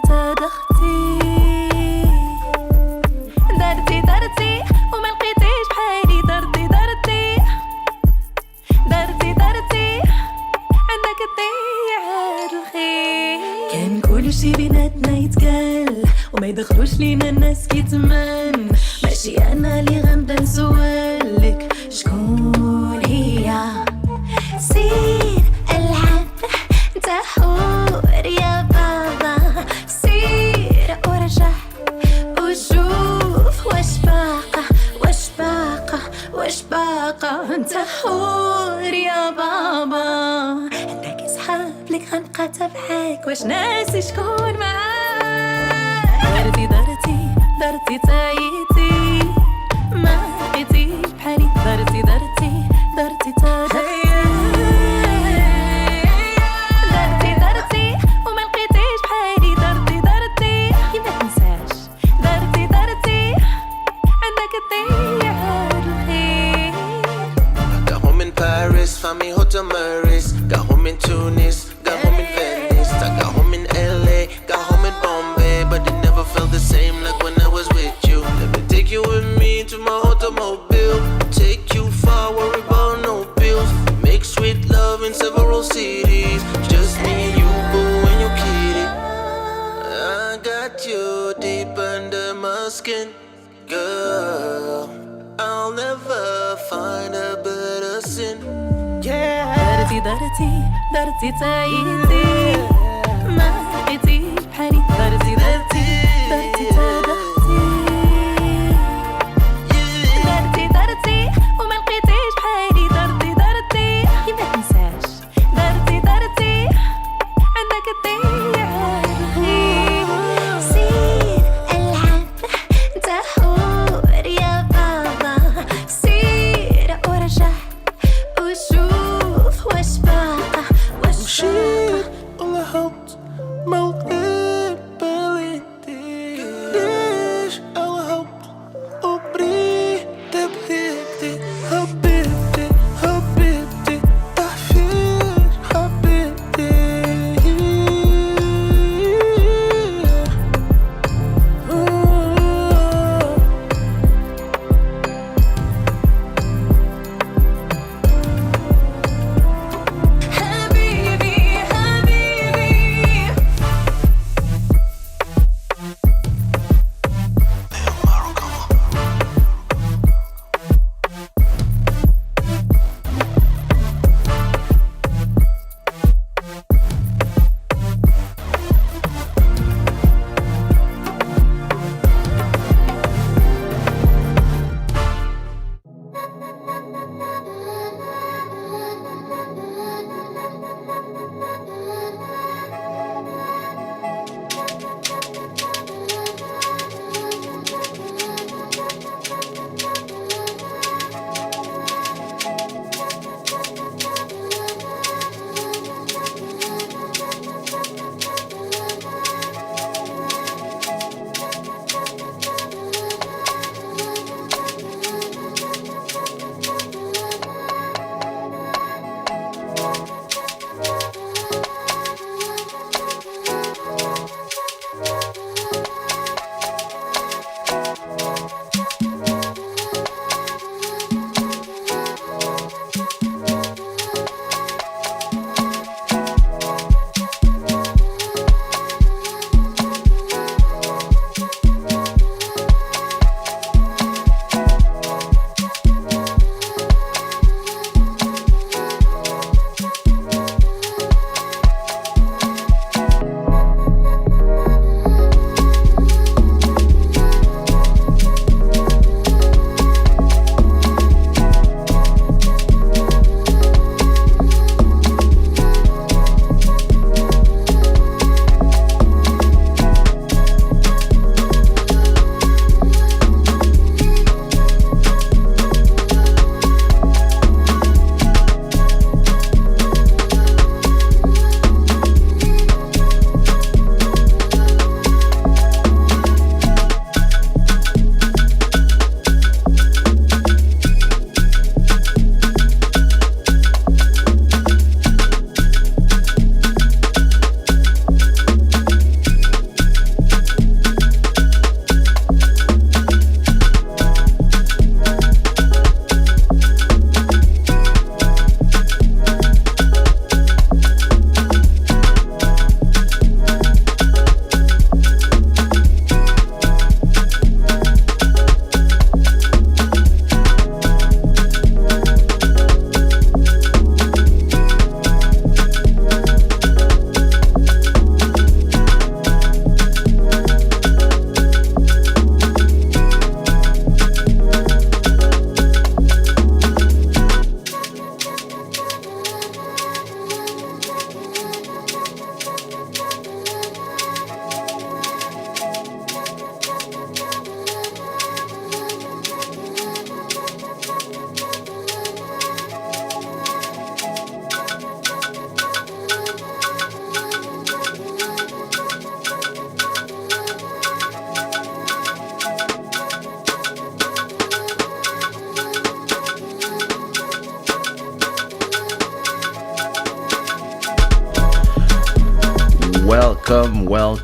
تدختي درتي وما لقيتيش بحالي درتي عندك تضيع الخير. كان كل شي بيناتنا يتقال وما يدخلوش لينا الناس كيتمن، ماشي انا اللي غنبدا نسولك شكون هي. سير العب انت حور يا بابا، سير ورجع وشوف واش باقة انت حور يا بابا. عندك اصحاب لك غنبقى تبعك، واش ناسي شكون معاك. درتي تايتي ما لقيتيش بحالي درتي وما لقيتيش بحالي درتي كيما تنساش درتي عندك تضيع الخير. Got home in Paris, found me hotel Maris. Got home in Tunis, got home in Venice. I got home in LA, got home in Bombay, but it never felt the same like when I was with you. Let me take you with me to my automobile, take you far, worry about no bills. Make sweet love in several cities, just me and you, boo, and your kitty. I got you deep under my skin, girl. I'll never find a better sin. Yeah. درتي تايتي ما لقيتيش بحالي درتي تدختي درتي وما لقيتيش بحالي درتي كيما تنساش درتي عندك تضيع الخير. سير العب انت حور يا بابا، سير ورجع وشوف واش باقة Shit, all I hoped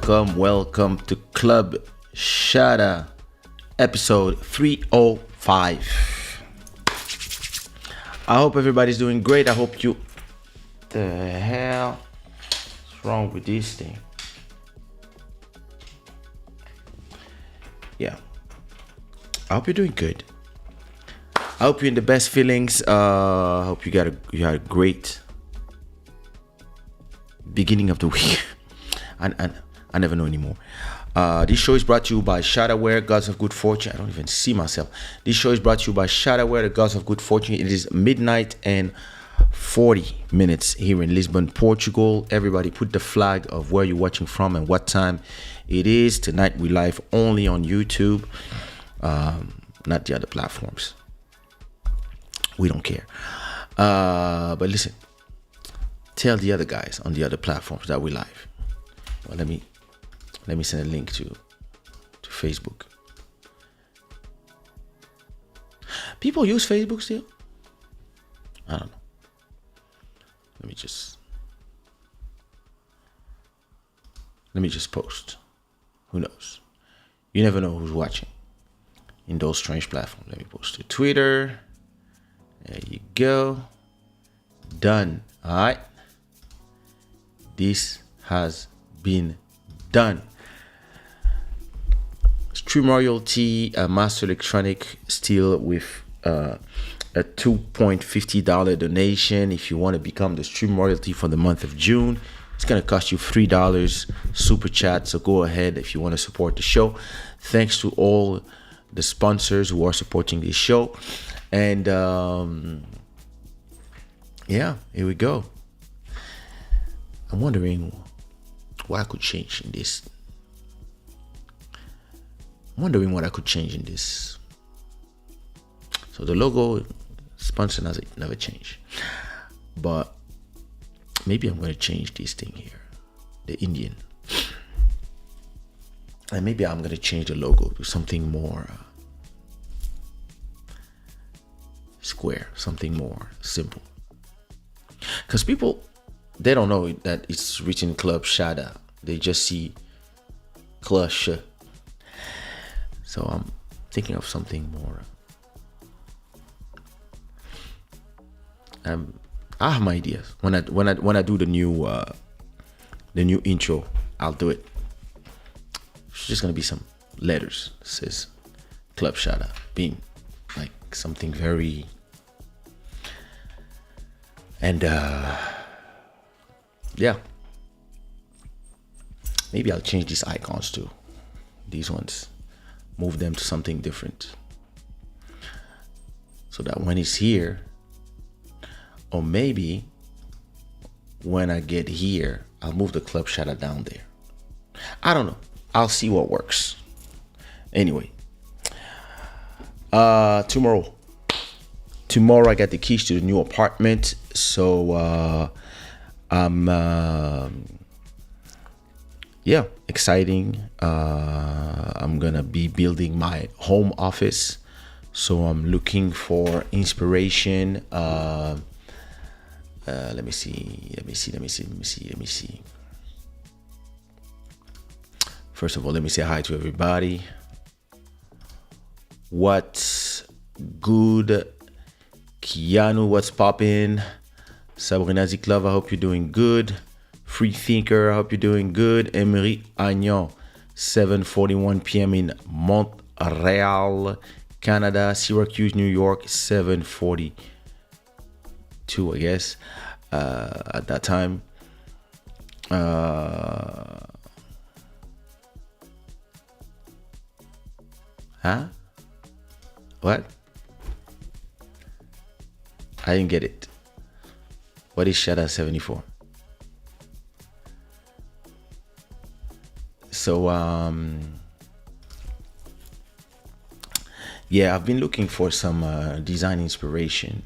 welcome to Club Shada, episode 305. I hope everybody's doing great. I hope you... The hell is wrong with this thing? Yeah. I hope you're doing good. I hope you're in the best feelings. I hope you had a great beginning of the week. I never know anymore. This show is brought to you by Shada, Gods of Good Fortune. I don't even see myself. This show is brought to you by Shada, the Gods of Good Fortune. It is midnight and 40 minutes here in Lisbon, Portugal. Everybody put the flag of where you're watching from and what time it is. Tonight we live only on YouTube, not the other platforms. We don't care. But listen, tell the other guys on the other platforms that we live. Well, let me send a link to Facebook. People use Facebook still? I don't know. Let me just post. Who knows? You never know who's watching in those strange platforms. Let me post to Twitter. There you go. Done. All right. This has been done. Stream royalty, Master Electronic, still with a $2.50 donation. If you want to become the stream royalty for the month of June, it's going to cost you $3 super chat. So go ahead if you want to support the show. Thanks to all the sponsors who are supporting this show. And yeah, here we go. I'm wondering what I could change in this. So the logo, sponsor never change. But maybe I'm going to change this thing here, the Indian. And maybe I'm going to change the logo to something more square, something more simple. Because people, they don't know that it's written Club Shada. They just see Club Sh. So I'm thinking of something more. I have my ideas. When I do the new intro, I'll do it. It's just gonna be some letters. It says Club Shada, being like something very. And yeah, maybe I'll change these icons too. These ones, move them to something different, so that when it's here, or maybe when I get here, I'll move the Club Shada down there. I don't know. I'll see what works. Anyway, tomorrow I got the keys to the new apartment. So I'm exciting. I'm gonna be building my home office, so I'm looking for inspiration. Let me see. First of all, let me say hi to everybody. What's good? Keanu, what's poppin'? Sabrina Ziklov, I hope you're doing good. Free Thinker, I hope you're doing good. Emery Agnon, 7:41 p.m. in Montreal, Canada. Syracuse, New York, 7:42, I guess, at that time. What? I didn't get it. What is Shada 74? So yeah, I've been looking for some design inspiration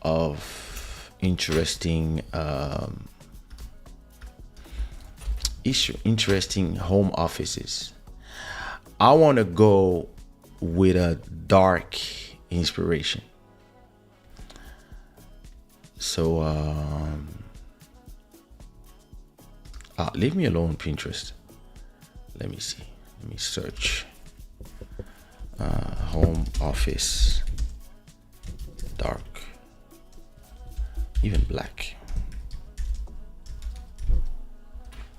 of interesting interesting home offices. I want to go with a dark inspiration. So Leave me alone, Pinterest. Let me see. Let me search. Home office. Dark. Even black.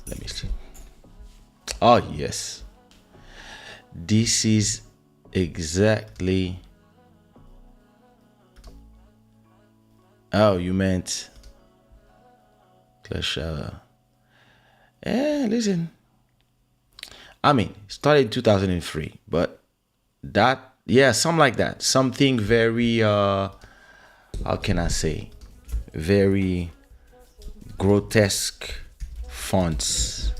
Let me see. Oh, yes. This is exactly. Oh, you meant Kaysha. Yeah, listen. I mean, started in 2003, but that, yeah, something like that. Something very, how can I say, very grotesque fonts.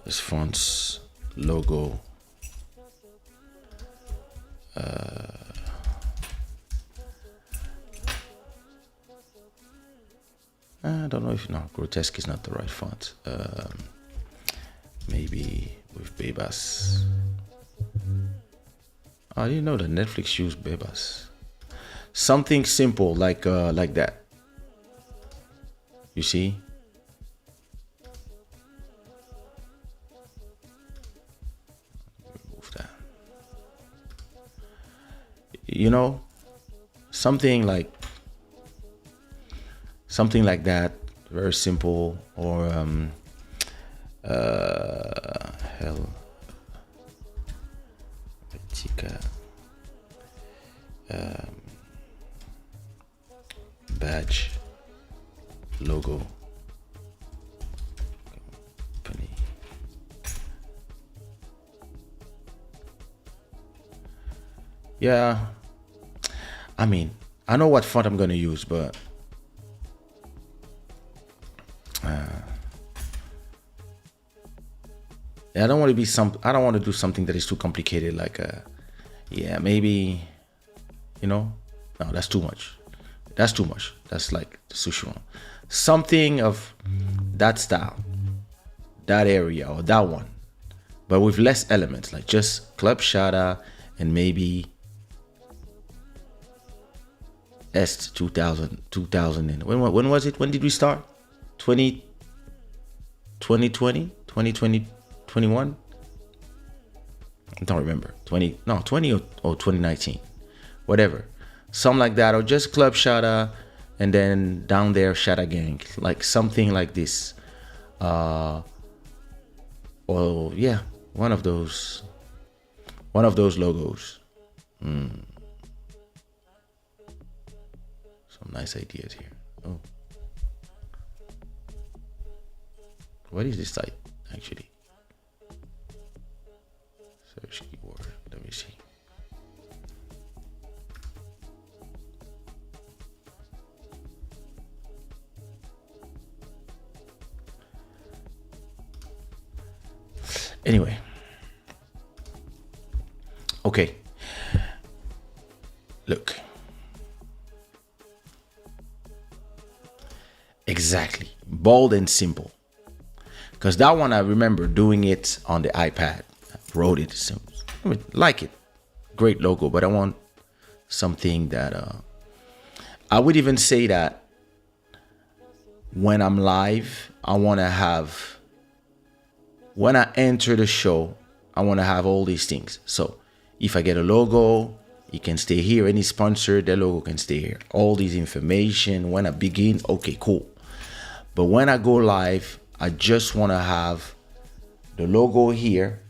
This fonts, logo. I don't know if grotesque is not the right font. Maybe with Bebas. I didn't know that Netflix used Bebas. Something simple like that. You see? Remove that. You know, something like that, very simple, or hell, badge, logo, company. Yeah, I mean, I know what font I'm gonna use, but I don't want to be I don't want to do something that is too complicated. Like, yeah, maybe, no, that's too much. That's too much. That's like the sushi roll. Something of that style, that area, or that one, but with less elements, like just Club Shada and maybe S 2000 and when was it? When did we start? 2020, 2021? I don't remember. 20 or 2019. Whatever. Something like that. Or just Club Shada and then down there Shada Gang. Like something like this. Or yeah, one of those logos. Some nice ideas here. Oh. What is this site actually? Search keyword. Let me see. Anyway. Okay. Look. Exactly. Bold and simple. Because that one, I remember doing it on the iPad. I wrote it. I mean, like it. Great logo. But I want something that... I would even say that when I'm live, I want to have... When I enter the show, I want to have all these things. So if I get a logo, it can stay here. Any sponsor, their logo can stay here. All this information. When I begin, okay, cool. But when I go live, I just want to have the logo here,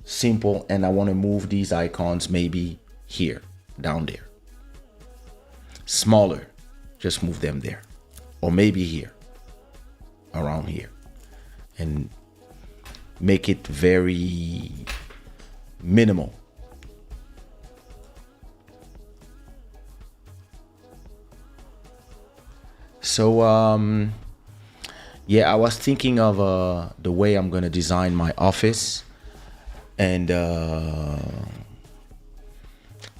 simple, and I want to move these icons maybe here, down there. Smaller, just move them there. Or maybe here, around here. And make it very minimal. So, yeah, I was thinking of the way I'm going to design my office. And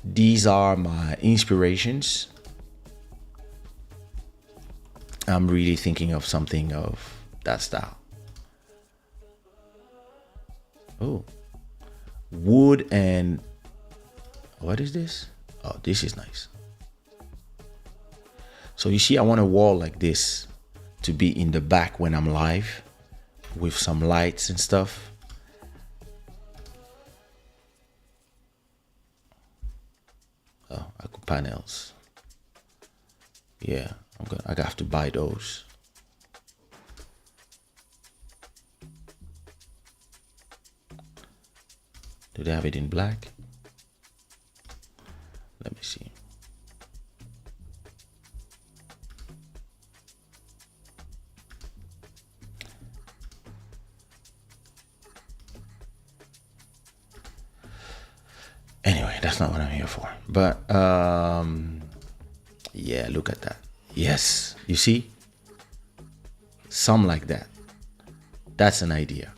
these are my inspirations. I'm really thinking of something of that style. Oh, wood and what is this? Oh, this is nice. So you see, I want a wall like this to be in the back when I'm live with some lights and stuff. Oh, Aku panels. Yeah, I have to buy those. Do they have it in black? Let me see. Anyway, that's not what I'm here for. But yeah, look at that. Yes, you see? Some like that. That's an idea.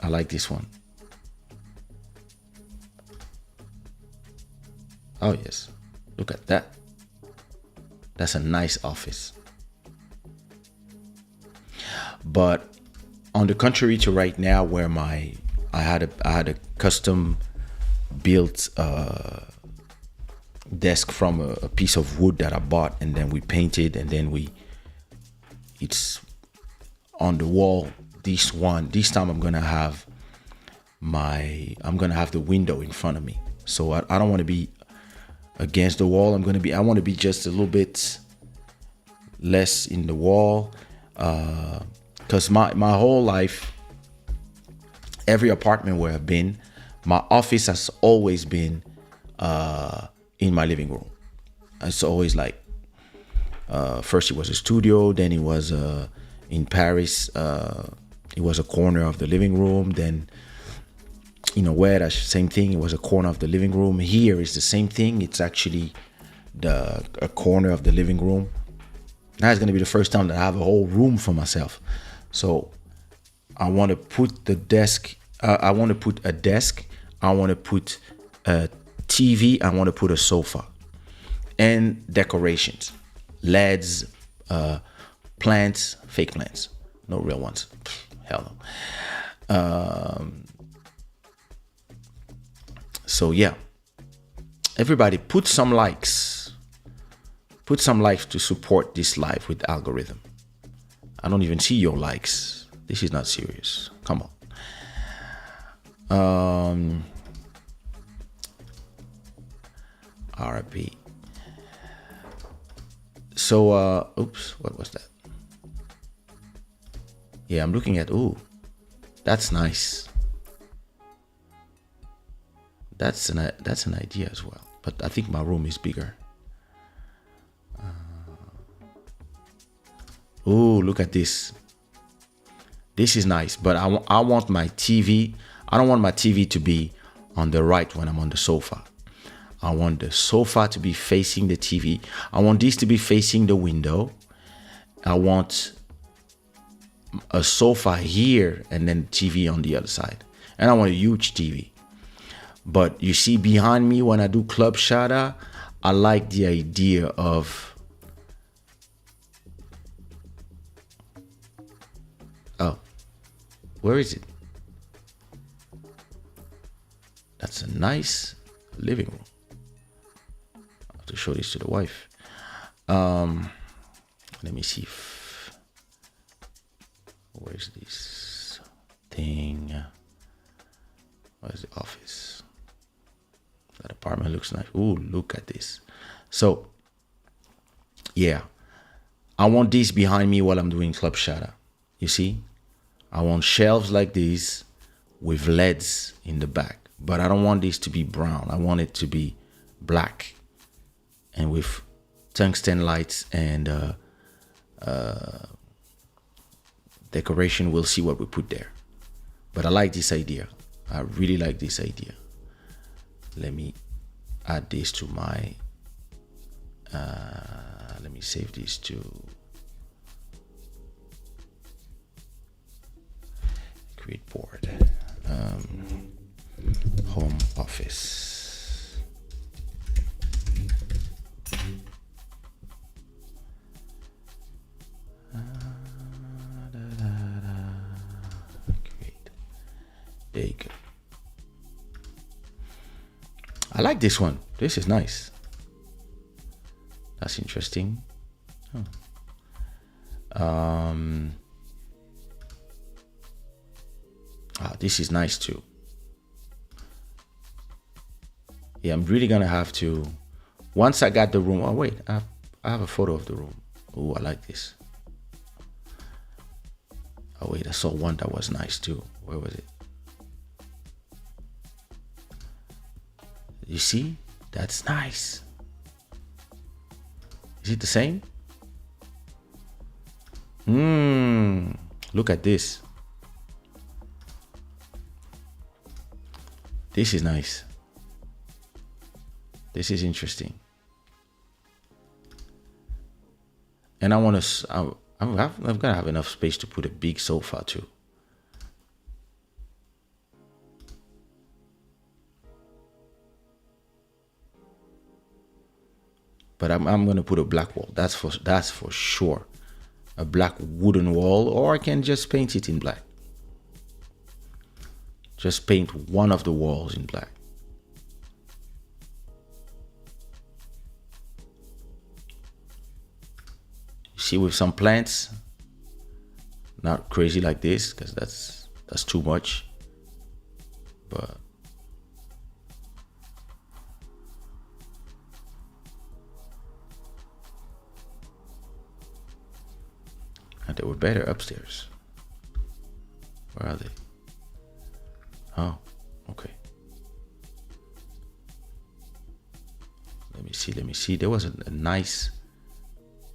I like this one. Oh yes, look at that. That's a nice office. But on the contrary to right now, where I had a custom built desk from a piece of wood that I bought, and then we painted, and then it's on the wall. This time I'm gonna have the window in front of me, so I don't want to be against the wall. I want to be just a little bit less in the wall, because my whole life, every apartment where I've been, my office has always been in my living room. It's always like, first it was a studio, then it was in Paris, it was a corner of the living room. Then where that's the same thing, it was a corner of the living room. Here is the same thing, it's actually a corner of the living room. Now it's going to be the first time that I have a whole room for myself. So I want to put the desk, I want to put a desk, I want to put a TV, I want to put a sofa, and decorations, LEDs, plants, fake plants, no real ones. Hell no. So yeah, everybody put some likes to support this live with algorithm. I don't even see your likes. This is not serious. Come on. RP. So oops, what was that? Yeah, I'm looking at, ooh, that's nice. That's an idea as well, but I think my room is bigger. Ooh, look at this. This is nice, but I want my TV. I don't want my TV to be on the right when I'm on the sofa. I want the sofa to be facing the TV. I want this to be facing the window. I want a sofa here and then TV on the other side. And I want a huge TV. But you see behind me when I do Club Shada, I like the idea of, oh, where is it? That's a nice living room. I have to show this to the wife. Let me see if, where's this thing? Where's the office? That apartment looks nice. Ooh, look at this. So, yeah, I want this behind me while I'm doing Club Shada. You see? I want shelves like these with LEDs in the back. But I don't want this to be brown. I want it to be black and with tungsten lights and decoration. We'll see what we put there. But I like this idea. I really like this idea. Let me add this to my, let me save this to create board, home office. Create. There you go. I like this one. This is nice. That's interesting. This is nice too. Yeah, I'm really gonna have to, once I got the room. Oh wait, I have a photo of the room. Oh, I like this. Oh wait, I saw one that was nice too. Where was it? You see? That's nice. Is it the same? Look at this. This is nice. This is interesting. And I want to, I'm gonna have enough space to put a big sofa too. But I'm gonna put a black wall. That's for sure. A black wooden wall, or I can just paint it in black. Just paint one of the walls in black. See, with some plants, not crazy like this, because that's too much. But and they were better upstairs. Where are they? Oh, okay. Let me see. There was a nice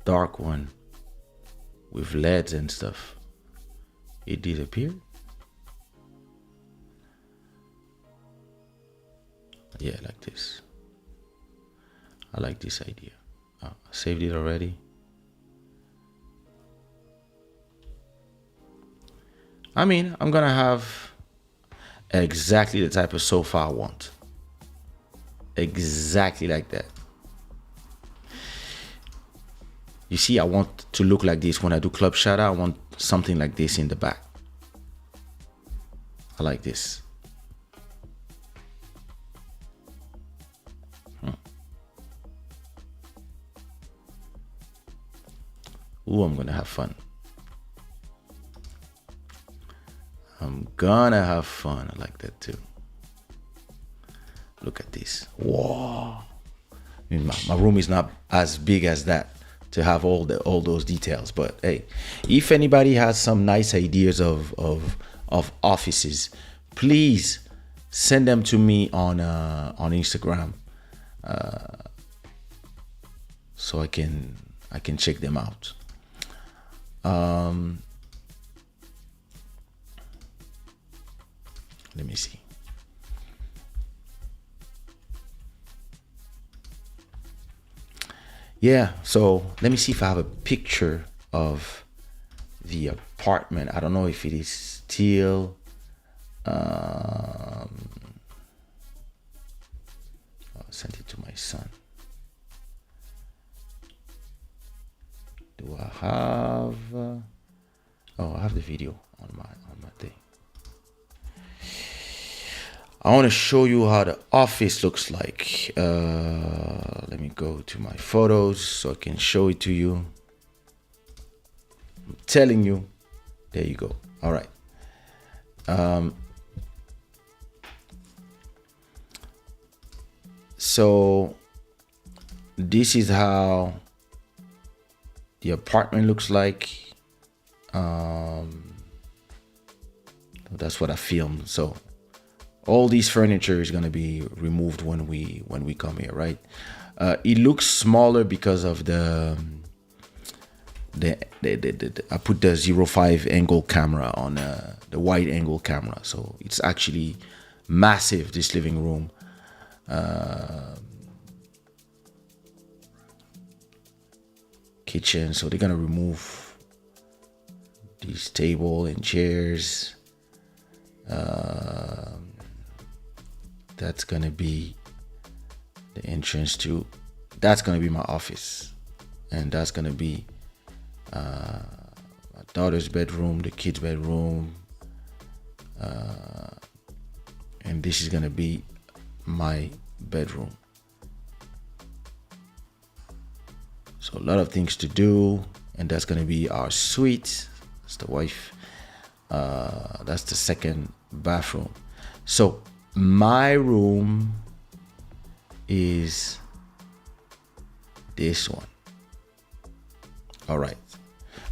dark one with LEDs and stuff. It disappeared. Yeah, like this. I like this idea. Oh, I saved it already. I mean, I'm gonna have exactly the type of sofa I want. Exactly like that. You see, I want to look like this when I do Club Shada. I want something like this in the back. I like this. Ooh, I'm gonna have fun. I'm gonna have fun. I like that too. Look at this. Whoa. I mean, my room is not as big as that to have all those details, but hey, if anybody has some nice ideas of offices, please send them to me on Instagram, so I can check them out. Let me see. Yeah, so let me see if I have a picture of the apartment. I don't know if it is still I'll send it to my son. Do I have oh, I have the video on my thing. I want to show you how the office looks like. Let me go to my photos so I can show it to you. I'm telling you. There you go. All right. So this is how the apartment looks like. That's what I filmed. So all these furniture is gonna be removed when we come here, right? It looks smaller because of the I put the 0.5 angle camera on the wide angle camera, so it's actually massive. This living room. Kitchen, so they're gonna remove these table and chairs. That's gonna be the entrance to, that's gonna be my office, and that's gonna be my daughter's bedroom, the kids' bedroom, and this is gonna be my bedroom. So a lot of things to do, and that's gonna be our suite. That's the wife. That's the second bathroom. So my room is this one. All right.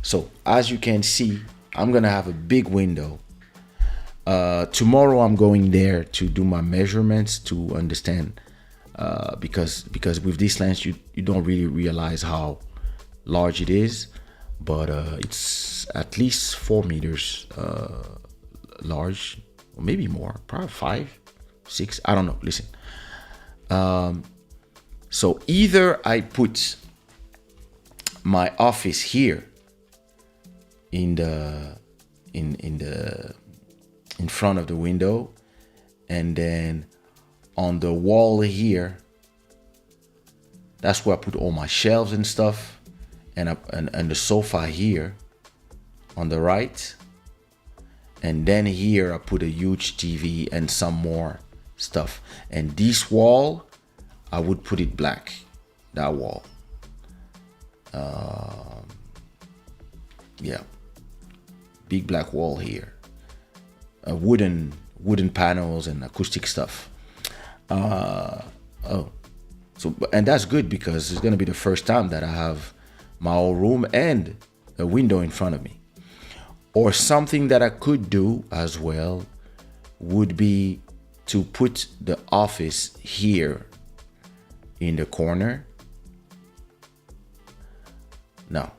So as you can see, I'm gonna have a big window. Tomorrow I'm going there to do my measurements to understand, because with this lens you don't really realize how large it is, but it's at least 4 meters large, or maybe more, probably 5, 6, I don't know. Listen, so either I put my office here in front of the window, and then on the wall here, that's where I put all my shelves and stuff, and the sofa here on the right, and then here I put a huge TV and some more stuff. And this wall, I would put it black, that wall. Yeah, big black wall here, wooden panels and acoustic stuff. So, and that's good because it's gonna be the first time that I have my own room and a window in front of me. Or something that I could do as well would be to put the office here in the corner. No,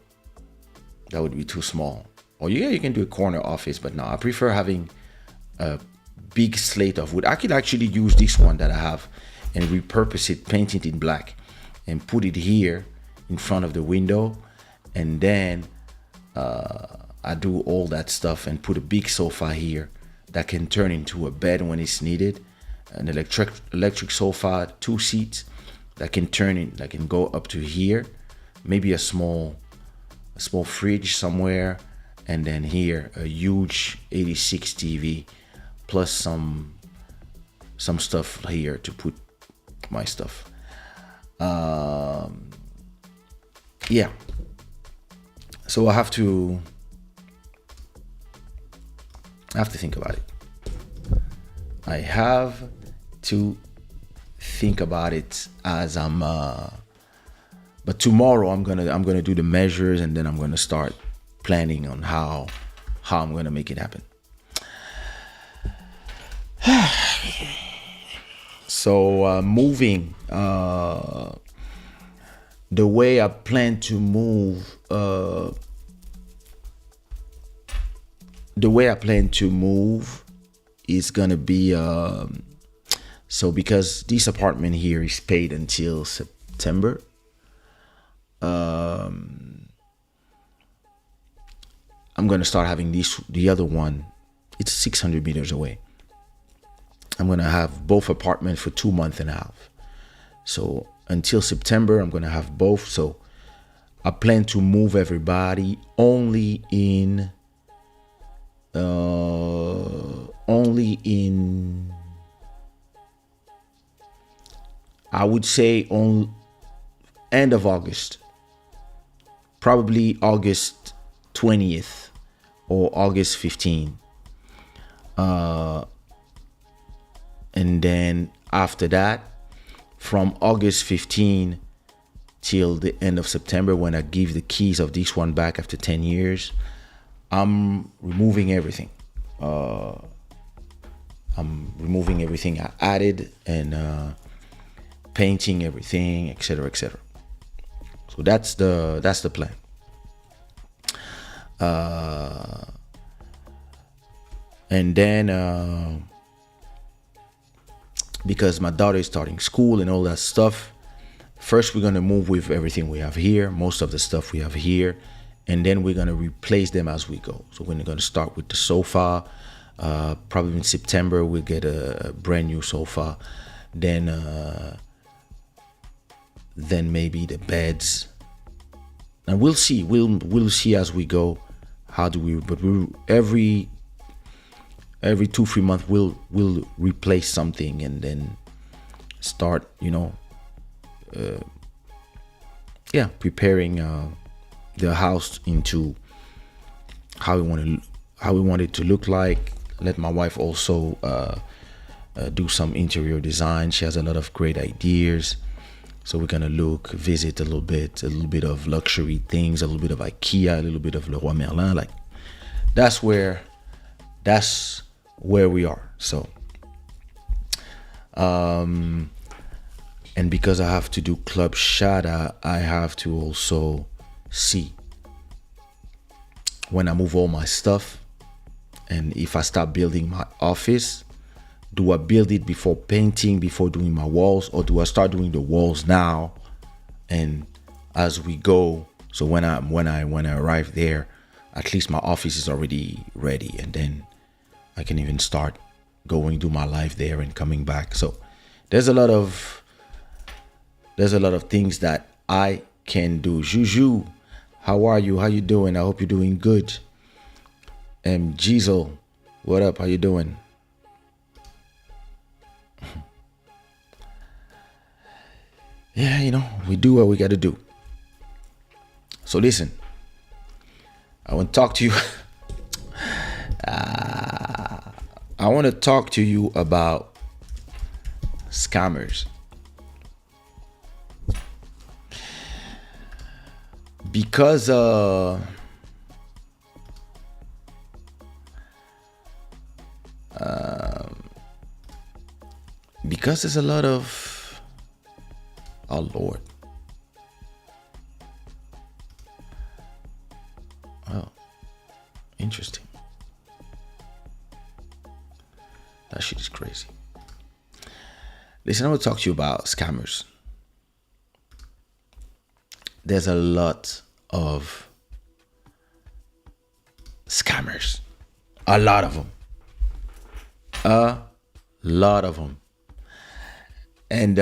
that would be too small. Or yeah, you can do a corner office, but no, I prefer having a big slate of wood. I could actually use this one that I have and repurpose it, paint it in black, and put it here in front of the window, and then I do all that stuff and put a big sofa here that can turn into a bed when it's needed, an electric sofa, 2 seats that can turn in, that can go up to here, maybe a small fridge somewhere, and then here a huge 86 TV plus some stuff here to put my stuff. Yeah, so I have to think about it. I have to think about it as I'm but tomorrow I'm gonna do the measures, and then I'm gonna start planning on how I'm gonna make it happen. So moving, the way I plan to move, is gonna be so because this apartment here is paid until September. I'm gonna start having the other one. It's 600 meters away. I'm gonna have both apartments for 2.5 months. So until September, I'm gonna have both. So I plan to move everybody only in I would say on end of August, probably August 20th or August 15th. And then after that, from August 15 till the end of September, when I give the keys of this one back after 10 years, I'm removing everything. I'm removing everything I added and painting everything, etc., etc. So that's the plan. And then because my daughter is starting school and all that stuff, first we're gonna move with everything we have here, most of the stuff we have here, and then we're gonna replace them as we go. So we're gonna start with the sofa. Probably in September we'll get a brand new sofa. Then maybe the beds. And we'll see. We'll see as we go. How do we? But we every 2-3 months we'll replace something and then start preparing the house into how we want it to look like. Let my wife also do some interior design. She has a lot of great ideas. So we're gonna visit a little bit of luxury things, a little bit of IKEA, a little bit of Leroy Merlin. Like that's where we are. So and because I have to do Club Shada, I have to also see when I move all my stuff, and if I start building my office, do I build it before painting, before doing my walls, or do I start doing the walls now and as we go? So when I arrive there, at least my office is already ready, and then I can even start going do my life there and coming back. So there's a lot of things that I can do. Juju, how are you? How you doing? I hope you're doing good. Jizel, what up? How you doing? Yeah, we do what we got to do. So listen, I want to talk to you. I want to talk to you about scammers. Because there's a lot of, oh Lord. Oh, interesting. That shit is crazy. Listen, I want to talk to you about scammers. There's a lot of scammers. A lot of them. And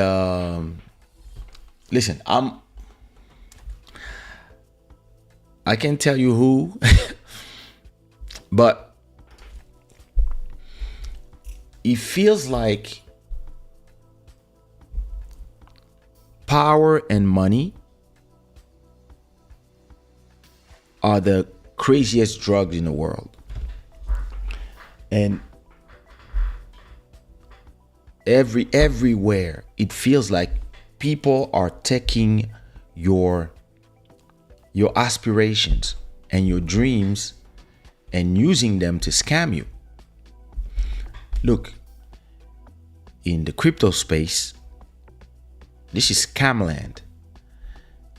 listen, I can't tell you who, but it feels like power and money are the craziest drugs in the world. And everywhere it feels like people are taking your aspirations and your dreams and using them to scam you. Look, in the crypto space, this is scam land.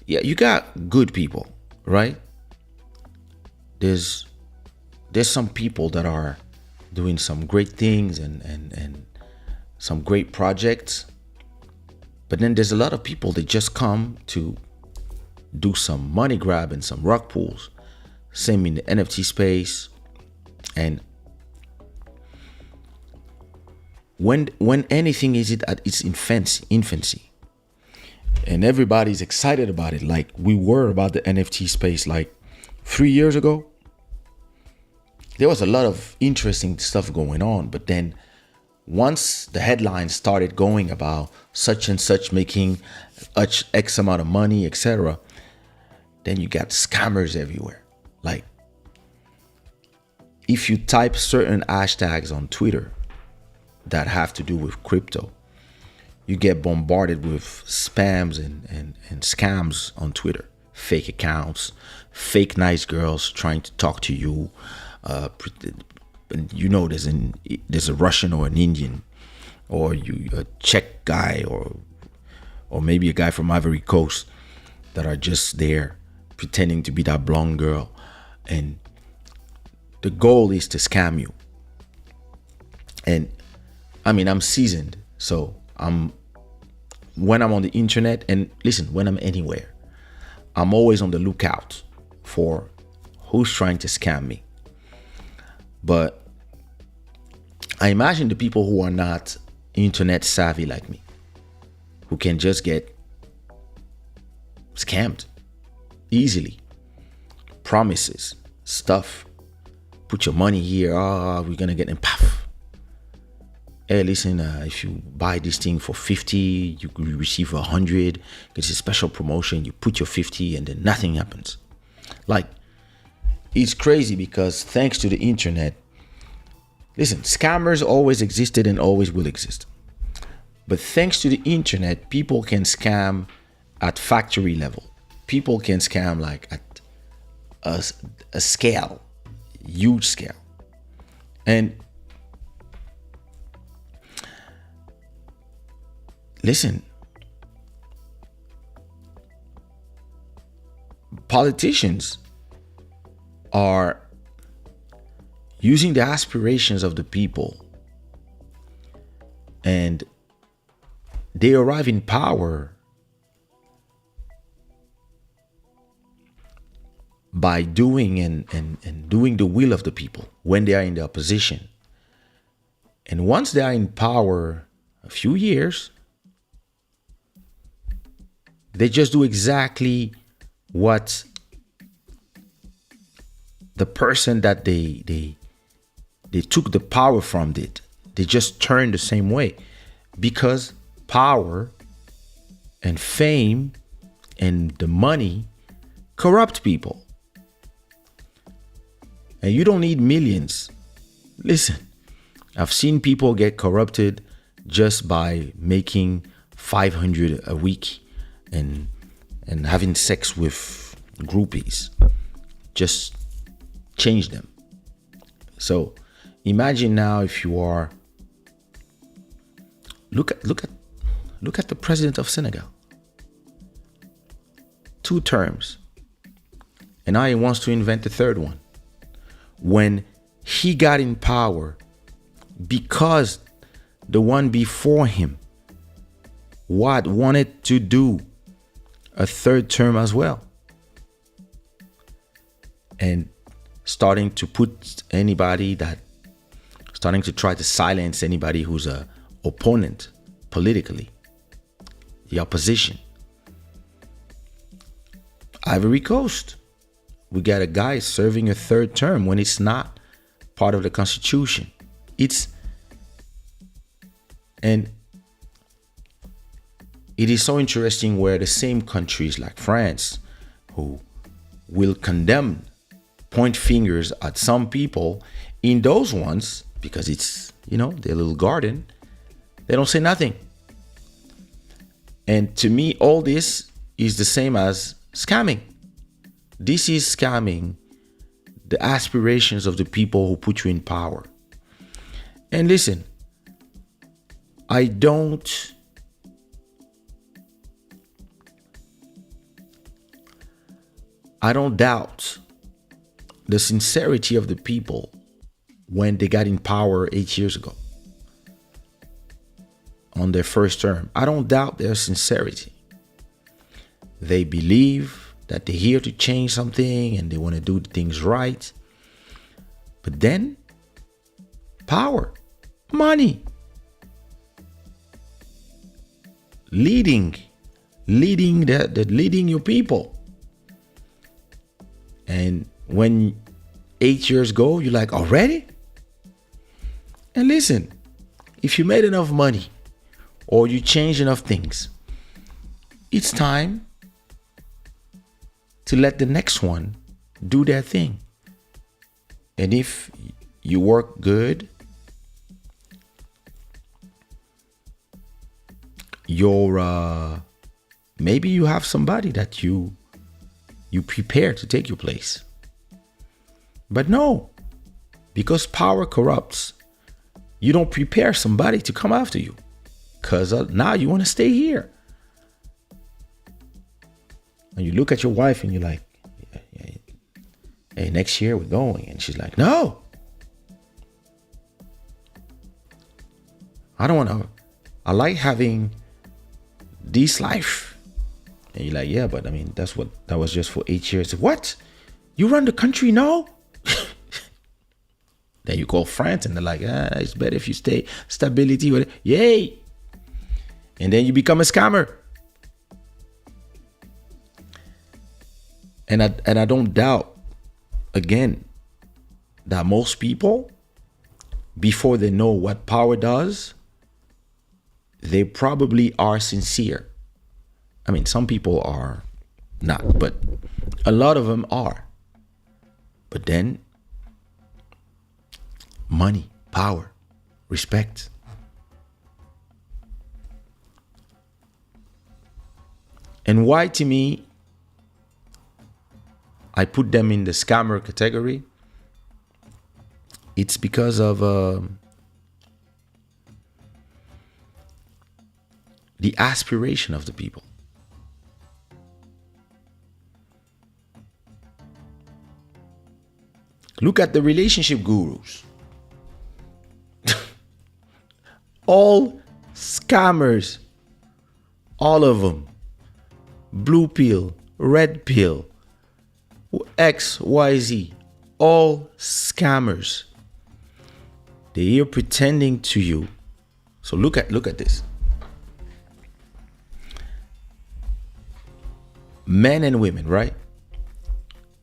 Yeah, you got good people, right? There's some people that are doing some great things and some great projects. But then there's a lot of people that just come to do some money grab and some rug pulls. Same in the NFT space. And when anything is at its infancy, and everybody's excited about it, like we were about the NFT space like 3 years ago, there was a lot of interesting stuff going on. But then once the headlines started going about such and such making X amount of money, etc., then you got scammers everywhere. Like if you type certain hashtags on Twitter that have to do with crypto, you get bombarded with spams and scams on Twitter. Fake accounts, fake nice girls trying to talk to you. There's a Russian or an Indian, or a Czech guy, or maybe a guy from Ivory Coast that are just there pretending to be that blonde girl, and the goal is to scam you. And I mean, I'm seasoned, so when I'm on the internet, and listen, when I'm anywhere, I'm always on the lookout for who's trying to scam me. But I imagine the people who are not internet savvy like me, who can just get scammed easily. Promises, stuff, put your money here, we're gonna get them, puff. hey, listen, if you buy this thing for 50, you could receive 100. It's a special promotion. You put your 50 and then nothing happens. Like, it's crazy because thanks to the internet, listen, scammers always existed and always will exist. But thanks to the internet, people can scam at factory level. People can scam like at a scale, huge scale. And listen, politicians are using the aspirations of the people, and they arrive in power by doing and doing the will of the people when they are in the opposition. And once they are in power a few years, they just do exactly what the person that they took the power from did. They just turn the same way, because power and fame and the money corrupt people. And you don't need millions. Listen, I've seen people get corrupted just by making 500 a week and having sex with groupies. Just change them. So imagine now if you are, look at the president of Senegal. 2 terms. And now he wants to invent the third one. When he got in power, because the one before him wanted to do a 3rd term as well, and starting to try to silence anybody who's a opponent politically, the opposition. Ivory Coast, we got a guy serving a 3rd term when it's not part of the Constitution. And it is so interesting where the same countries like France, who will condemn, point fingers at some people, in those ones, because it's, their little garden, they don't say nothing. And to me, all this is the same as scamming. This is scamming the aspirations of the people who put you in power. And listen, I don't doubt the sincerity of the people when they got in power 8 years ago on their 1st term. I don't doubt their sincerity. They believe that they're here to change something and they want to do things right. But then, power, money, leading your people. And when 8 years go, you're like, already? And listen, if you made enough money or you changed enough things, it's time to let the next one do their thing. And if you work good, maybe you have somebody that you prepare to take your place. But no, because power corrupts, you don't prepare somebody to come after you, because now you want to stay here. And you look at your wife and you're like, hey, next year we're going. And she's like, no. I don't want to. I like having this life. And you're like, yeah, but I mean, that was just for 8 years. What? You run the country now? Then you call France and they're like, it's better if you stay stability with it. Yay. And then you become a scammer. And I don't doubt, again, that most people before they know what power does, they probably are sincere. I mean, some people are not, but a lot of them are. But then, money, power, respect. And why, to me, I put them in the scammer category? It's because of the aspiration of the people. Look at the relationship gurus. All scammers. All of them. Blue pill, red pill, X, Y, Z. All scammers. They're here pretending to you. So look at this. Men and women, right?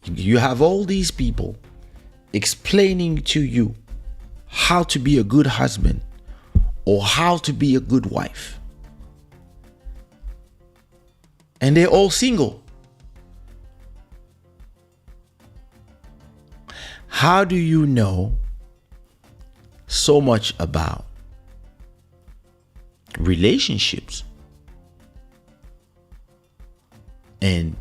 You have all these people explaining to you how to be a good husband or how to be a good wife. And they're all single. How do you know so much about relationships and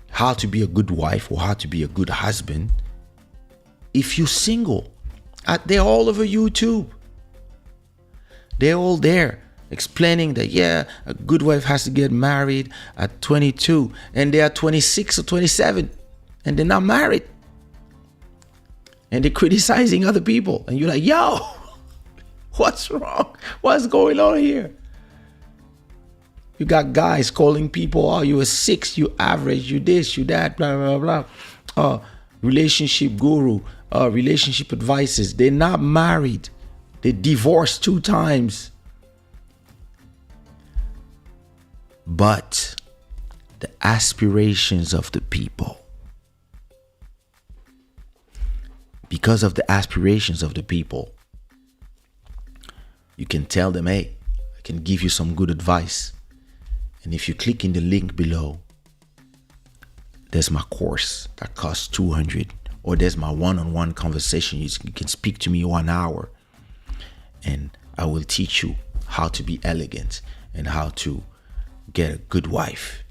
how to be a good wife or how to be a good husband if you're single? They're all over YouTube. They're all there explaining that, yeah, a good wife has to get married at 22 and they are 26 or 27 and they're not married. And they're criticizing other people. And you're like, yo, what's wrong? What's going on here? You got guys calling people, oh, you a 6, you average, you this, you that, blah, blah, blah. Relationship guru, relationship advices. They're not married. They divorced 2 times. But the aspirations of the people. Because of the aspirations of the people, you can tell them, hey, I can give you some good advice. And if you click in the link below, there's my course that costs $200, or there's my one-on-one conversation. You can speak to me 1 hour and I will teach you how to be elegant and how to get a good wife.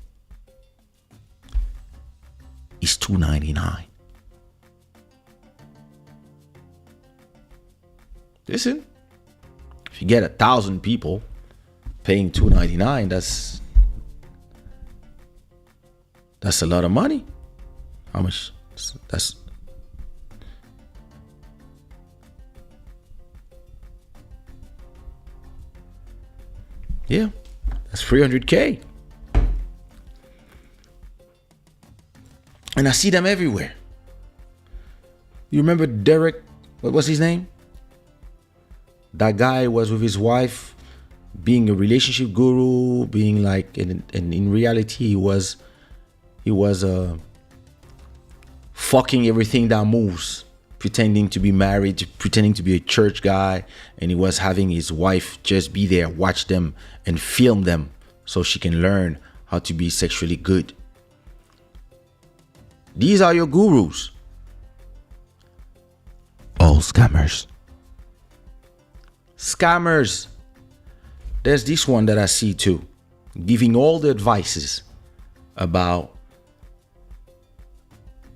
It's $299. Listen, if you get 1,000 people paying $299, that's a lot of money. How much? That's yeah, that's 300K. And I see them everywhere. You remember Derek? What was his name? That guy was with his wife, being a relationship guru, being like, and in reality, he was fucking everything that moves, pretending to be married, pretending to be a church guy, and he was having his wife just be there, watch them, and film them so she can learn how to be sexually good. These are your gurus. All scammers. Scammers. There's this one that I see too, giving all the advices about,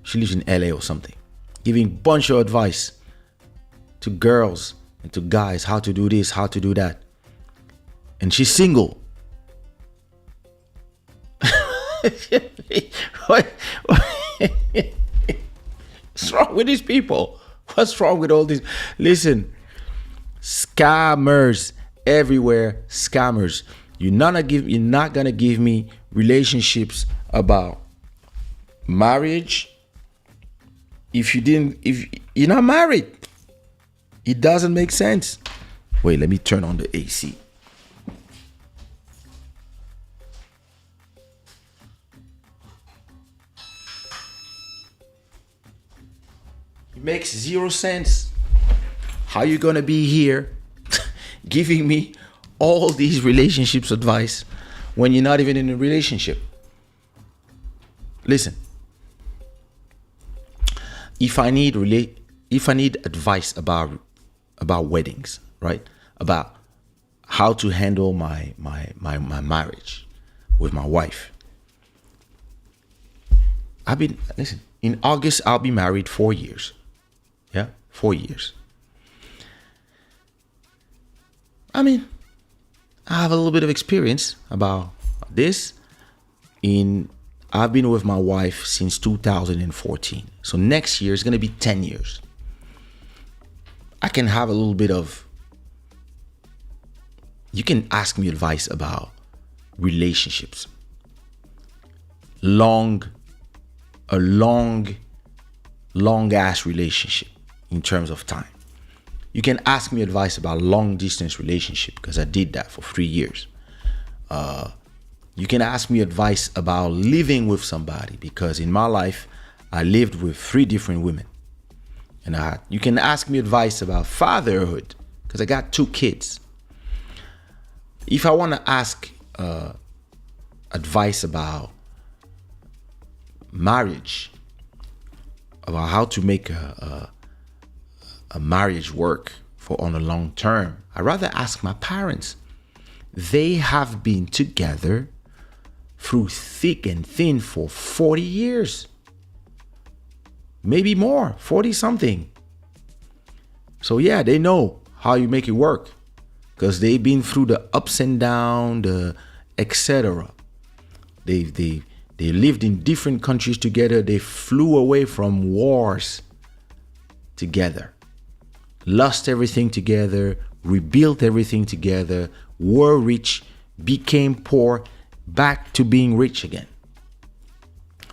she lives in LA or something, giving a bunch of advice to girls and to guys, how to do this, how to do that. And she's single. What's wrong with these people? What's wrong with all this? Listen, scammers everywhere, scammers. You're not gonna give me relationships about marriage if you're not married. It doesn't make sense. Wait, let me turn on the AC. It makes 0 sense. how you gonna be here giving me all these relationships advice when you're not even in a relationship? Listen, if I need advice about weddings, right? About how to handle my marriage with my wife. In August I'll be married 4 years. Yeah, 4 years. I mean, I have a little bit of experience about this. I've been with my wife since 2014. So next year is going to be 10 years. I can have a little bit of, you can ask me advice about relationships. A long ass relationship in terms of time. You can ask me advice about long distance relationship because I did that for 3 years. You can ask me advice about living with somebody because in my life, I lived with 3 different women. And you can ask me advice about fatherhood because I got 2 kids. If I want to ask advice about marriage, about how to make a marriage work on a long term, I'd rather ask my parents. They have been together through thick and thin for 40 years. Maybe more, 40 something. So yeah, they know how you make it work because they've been through the ups and downs, the etc. They lived in different countries together. They flew away from wars together, lost everything together, rebuilt everything together, were rich, became poor, back to being rich again.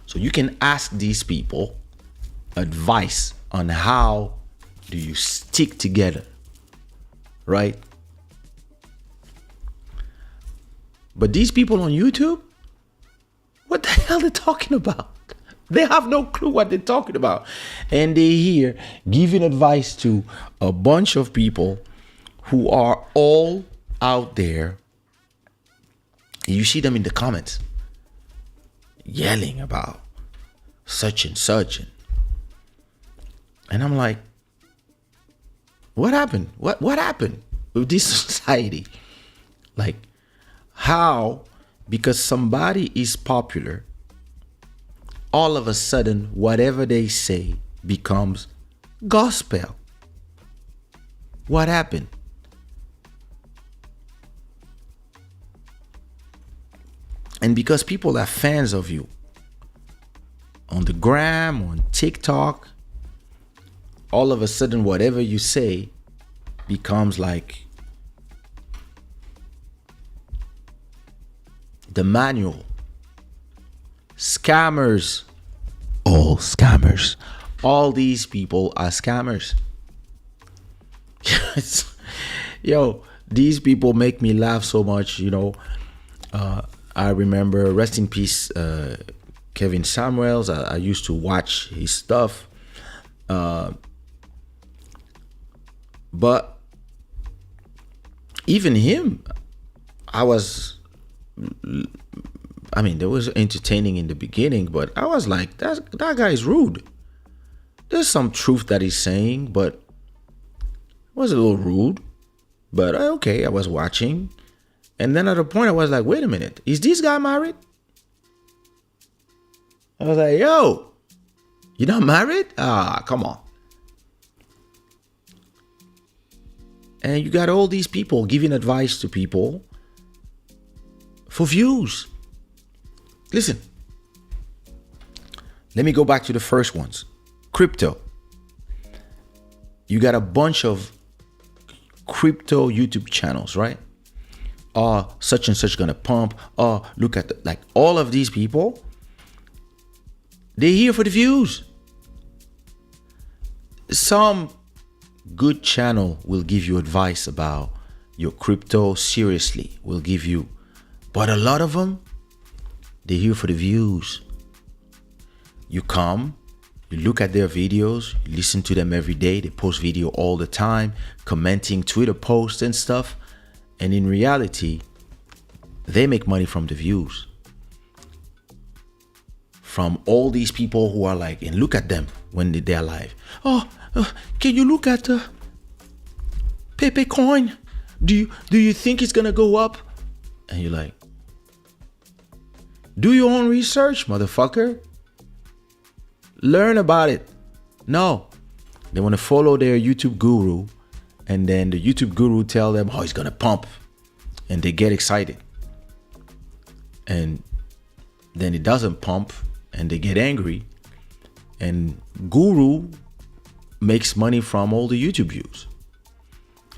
So you can ask these people advice on how do you stick together, right? But these people on YouTube, what the hell are they talking about? They have no clue what they're talking about. And they're here giving advice to a bunch of people who are all out there. You see them in the comments yelling about such and such. And I'm like, what happened? What happened with this society? Like, how, because somebody is popular, all of a sudden, whatever they say becomes gospel? What happened? And because people are fans of you on the gram, on TikTok, all of a sudden, whatever you say becomes like the manual. Scammers. All scammers. All these people are scammers. Yo, these people make me laugh so much, you know. I remember, rest in peace, Kevin Samuels. I used to watch his stuff. But even him, there was entertaining in the beginning, but I was like, that guy is rude. There's some truth that he's saying, but it was a little rude. But okay, I was watching. And then at a point I was like, wait a minute, is this guy married? I was like, yo, you're not married? Come on. And you got all these people giving advice to people for views. Listen, let me go back to the first ones. Crypto. You got a bunch of crypto YouTube channels, right? Such and such gonna pump. Look at like all of these people. They're here for the views. Some good channel will give you advice about your crypto seriously. Will give you, but a lot of them, they're here for the views. You come, You look at their videos, you listen to them every day. They post video all the time, commenting Twitter posts and stuff. And in reality, they make money from the views. From all these people who are like, and look at them when they're live. Oh, can you look at Pepe coin? Do you think it's gonna go up? And you're like, do your own research, motherfucker. Learn about it. No, they want to follow their YouTube guru, and then the YouTube guru tell them, oh, it's gonna pump, and they get excited, and then it doesn't pump, and they get angry, and guru makes money from all the YouTube views,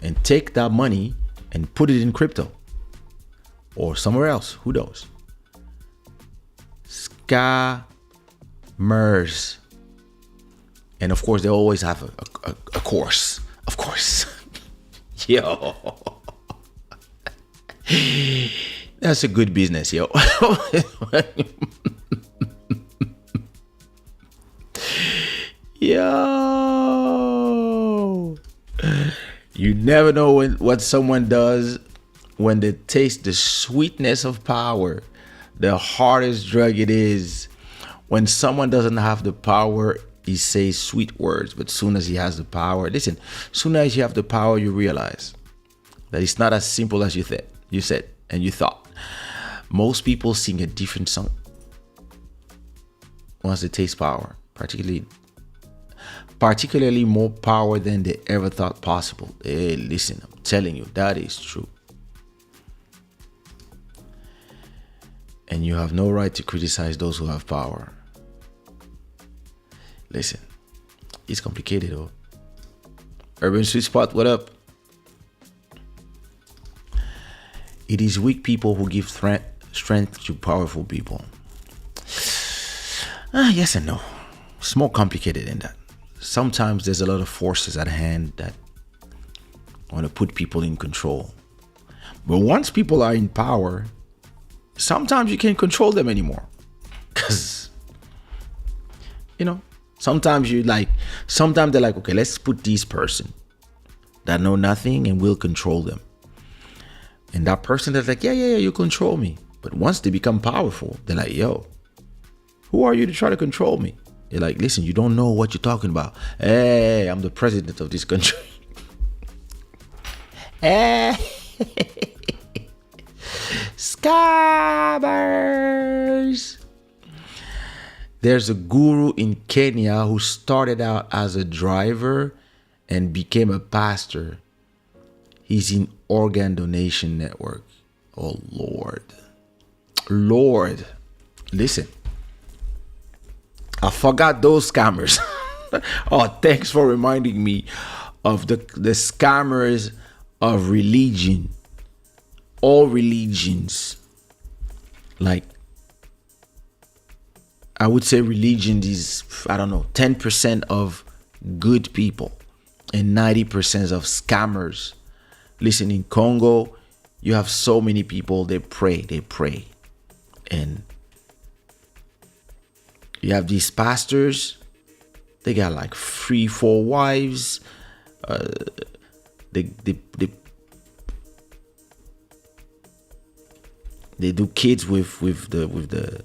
and take that money and put it in crypto or somewhere else. Who knows? Scammers. And of course, they always have a course. Of course. Yo. That's a good business, yo. Yo. You never know what someone does when they taste the sweetness of power. The hardest drug it is. When someone doesn't have the power, he says sweet words. But soon as he has the power, listen, soon as you have the power, you realize that it's not as simple as you said and you thought. Most people sing a different song once they taste power, particularly more power than they ever thought possible. Hey, listen, I'm telling you, that is true. And you have no right to criticize those who have power. Listen, it's complicated though. Urban Sweet Spot, what up? It is weak people who give strength to powerful people. Yes and no. It's more complicated than that. Sometimes there's a lot of forces at hand that want to put people in control. But once people are in power, sometimes you can't control them anymore. Because, sometimes they're like, okay, let's put this person that know nothing and we'll control them. And that person that's like, yeah, you control me. But once they become powerful, they're like, yo, who are you to try to control me? You're like, listen, you don't know what you're talking about. Hey, I'm the president of this country. Hey. Scammers. There's a guru in Kenya who started out as a driver and became a pastor. He's in organ donation network. Oh, Lord. Listen. I forgot those scammers. Oh, thanks for reminding me of the scammers of religion. All religions. Like, I would say religion is, 10% of good people and 90% of scammers. Listen, in Congo, you have so many people, they pray. And you have these pastors, they got like 3-4 wives. They do kids with the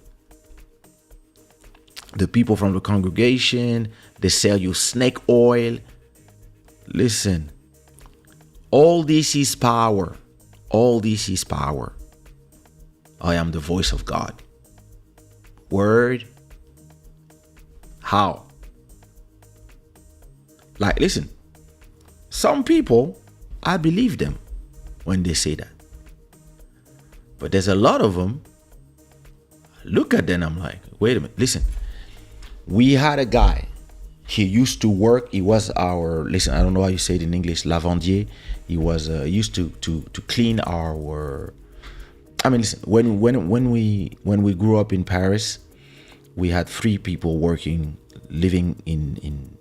people from the congregation. They sell you snake oil. Listen, all this is power. All this is power. I am the voice of God. Word. How? Like, listen, some people, I believe them when they say that. But there's a lot of them, look at them, I'm like, wait a minute, listen. We had a guy, he used to work, he was our, listen, I don't know how you say it in English, lavandier. He was used to clean our, listen, when we grew up in Paris, we had 3 people living in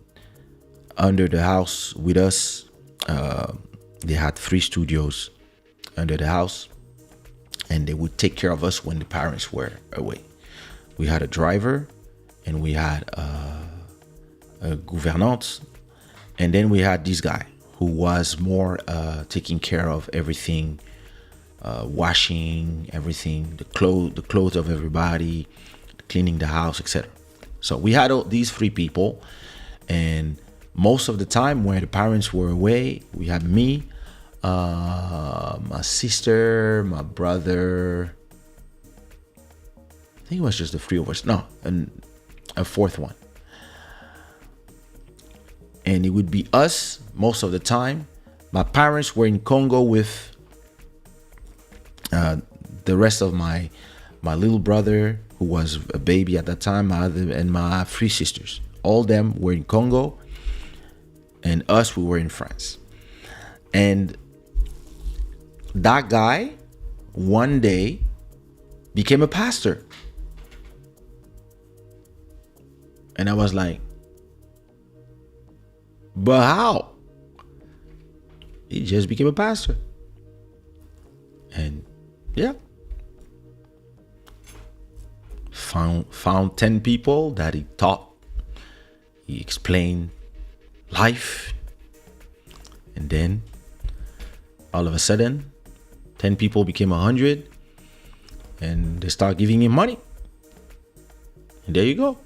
under the house with us. They had 3 studios under the house, and they would take care of us when the parents were away. We had a driver, and we had gouvernante. And then we had this guy who was more taking care of everything, washing everything, the clothes of everybody, cleaning the house, etc. So we had all these three people, and most of the time when the parents were away, we had me, my sister, my brother. I think it was just the three of us. No, and a fourth one. And it would be us most of the time. My parents were in Congo with the rest of my little brother, who was a baby at that time, and my three sisters. All them were in Congo, and us, we were in France. And that guy one day became a pastor. And I was like, but how? He just became a pastor. And yeah. Found 10 people that he taught. He explained life. And then all of a sudden, 10 people became 100. And they start giving him money. And there you go.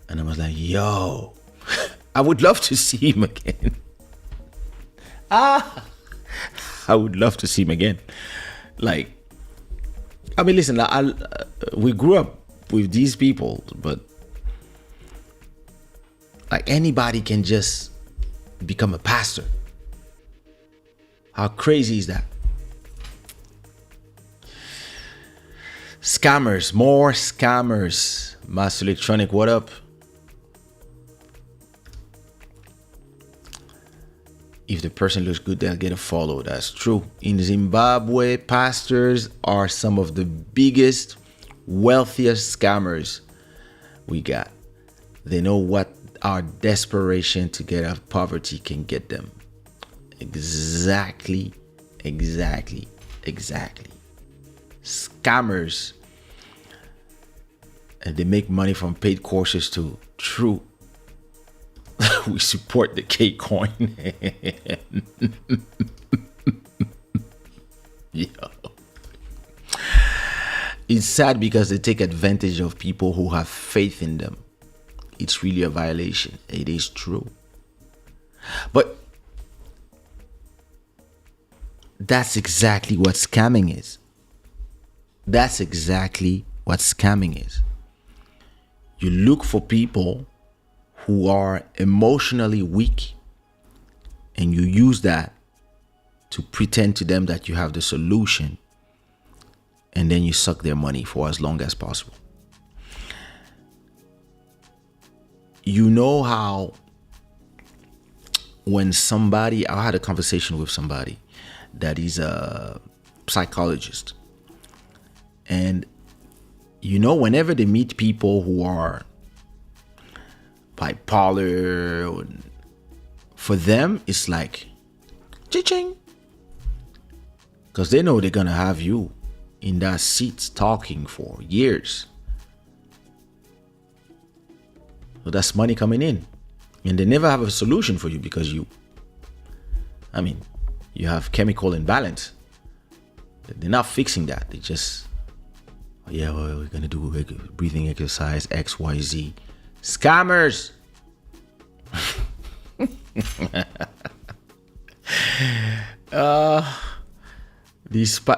And I was like, yo, I would love to see him again. I would love to see him again. Like, I mean, listen, we grew up with these people, but like anybody can just become a pastor. How crazy is that? Scammers, more scammers. Master Electronic, what up? If the person looks good, they'll get a follow. That's true. In Zimbabwe, pastors are some of the biggest, wealthiest scammers we got. They know what our desperation to get out of poverty can get them. Exactly. Scammers. And they make money from paid courses too. True. We support the K coin. Yo. It's sad because they take advantage of people who have faith in them. It's really a violation. It is true. But that's exactly what scamming is. That's exactly what scamming is. You look for people who are emotionally weak, and you use that to pretend to them that you have the solution, and then you suck their money for as long as possible. You know how when I had a conversation with somebody that is a psychologist, and you know, whenever they meet people who are bipolar, for them it's like cha-ching, because they know they're gonna have you in that seat talking for years. So that's money coming in, and they never have a solution for you because you have chemical imbalance. They're not fixing that. They just, we're gonna do breathing exercise XYZ. Scammers.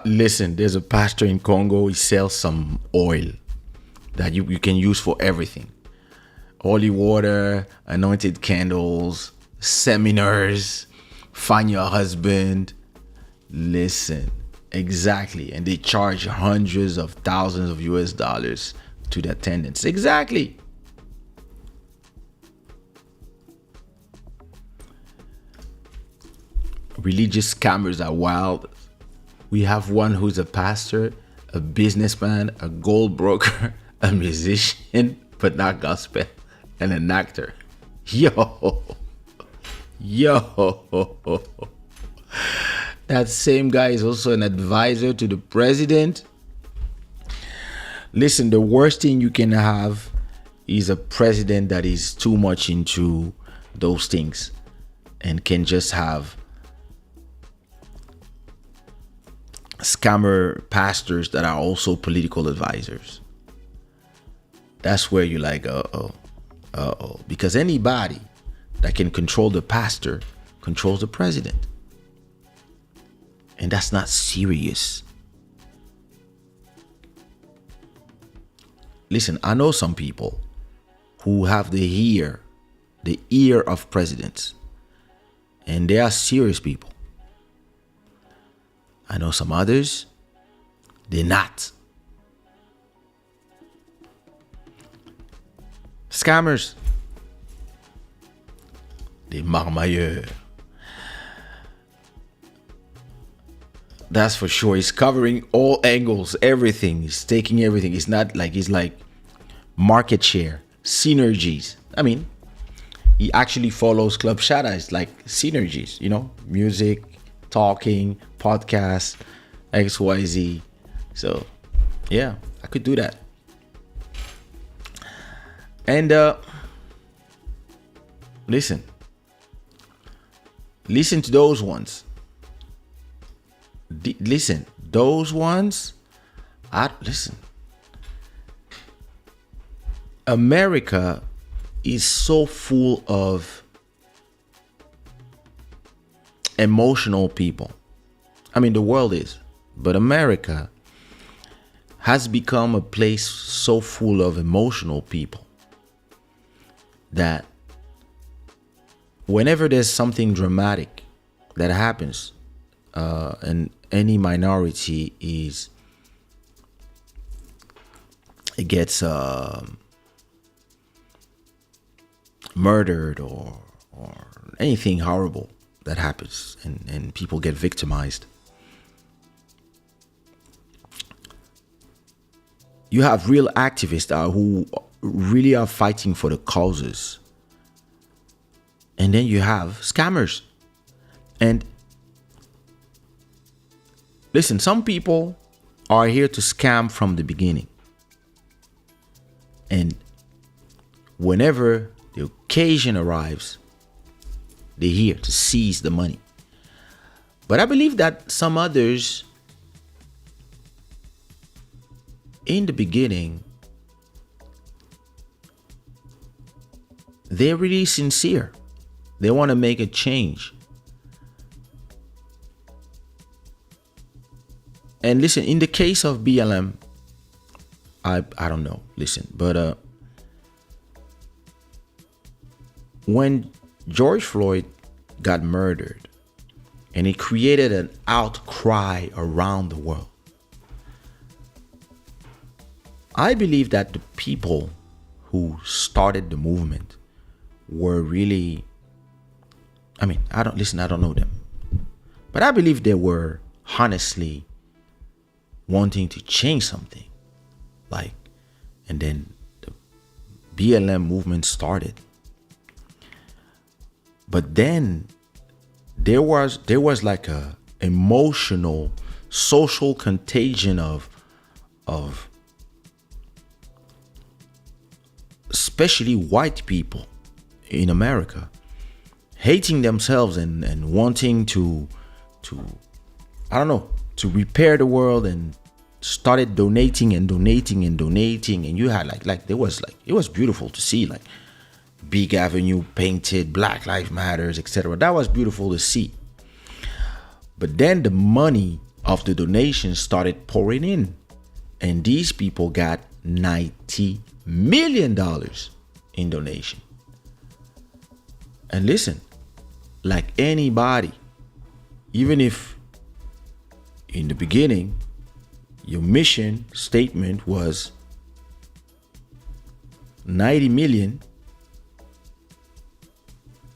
Listen, there's a pastor in Congo. He sells some oil that you can use for everything. Holy water, anointed candles, seminars, find your husband. Listen, exactly. And they charge hundreds of thousands of US dollars to the attendants. Exactly. Religious scammers are wild. We have one who's a pastor, a businessman, a gold broker, a musician, but not gospel, and an actor. Yo. That same guy is also an advisor to the president. Listen, the worst thing you can have he's a president that is too much into those things and can just have scammer pastors that are also political advisors. That's where you're like, uh-oh. Because anybody that can control the pastor controls the president. And that's not serious. Listen, I know some people who have the ear of presidents. And they are serious people. I know some others, they're not. Scammers. Des marmailleurs. That's for sure. He's covering all angles, everything. He's taking everything. It's not like he's like market share, synergies. I mean, he actually follows Club Shada. It's like synergies, music, talking, podcast, XYZ. So, yeah, I could do that. And listen to those ones. Listen, those ones. Listen. America is so full of emotional people. I mean, the world is, but America has become a place so full of emotional people that whenever there's something dramatic that happens, and any minority gets murdered or anything horrible that happens, and people get victimized, you have real activists who really are fighting for the causes, and then you have scammers. And listen, some people are here to scam from the beginning, and whenever the occasion arrives, they're here to seize the money. But I believe that some others, in the beginning, they're really sincere. They want to make a change. And listen, in the case of BLM, I don't know, listen, but when George Floyd got murdered, and it created an outcry around the world, I believe that the people who started the movement were really, I don't know them, but I believe they were honestly wanting to change something. And then the BLM movement started. But then there was like a emotional, social contagion of especially white people in America hating themselves and wanting to repair the world, and started donating, and you had it was beautiful to see, like Big Avenue painted, Black Lives Matters, etc. That was beautiful to see. But then the money of the donations started pouring in, and these people got $90 million in donation. And listen, like anybody, even if in the beginning your mission statement was 90 million,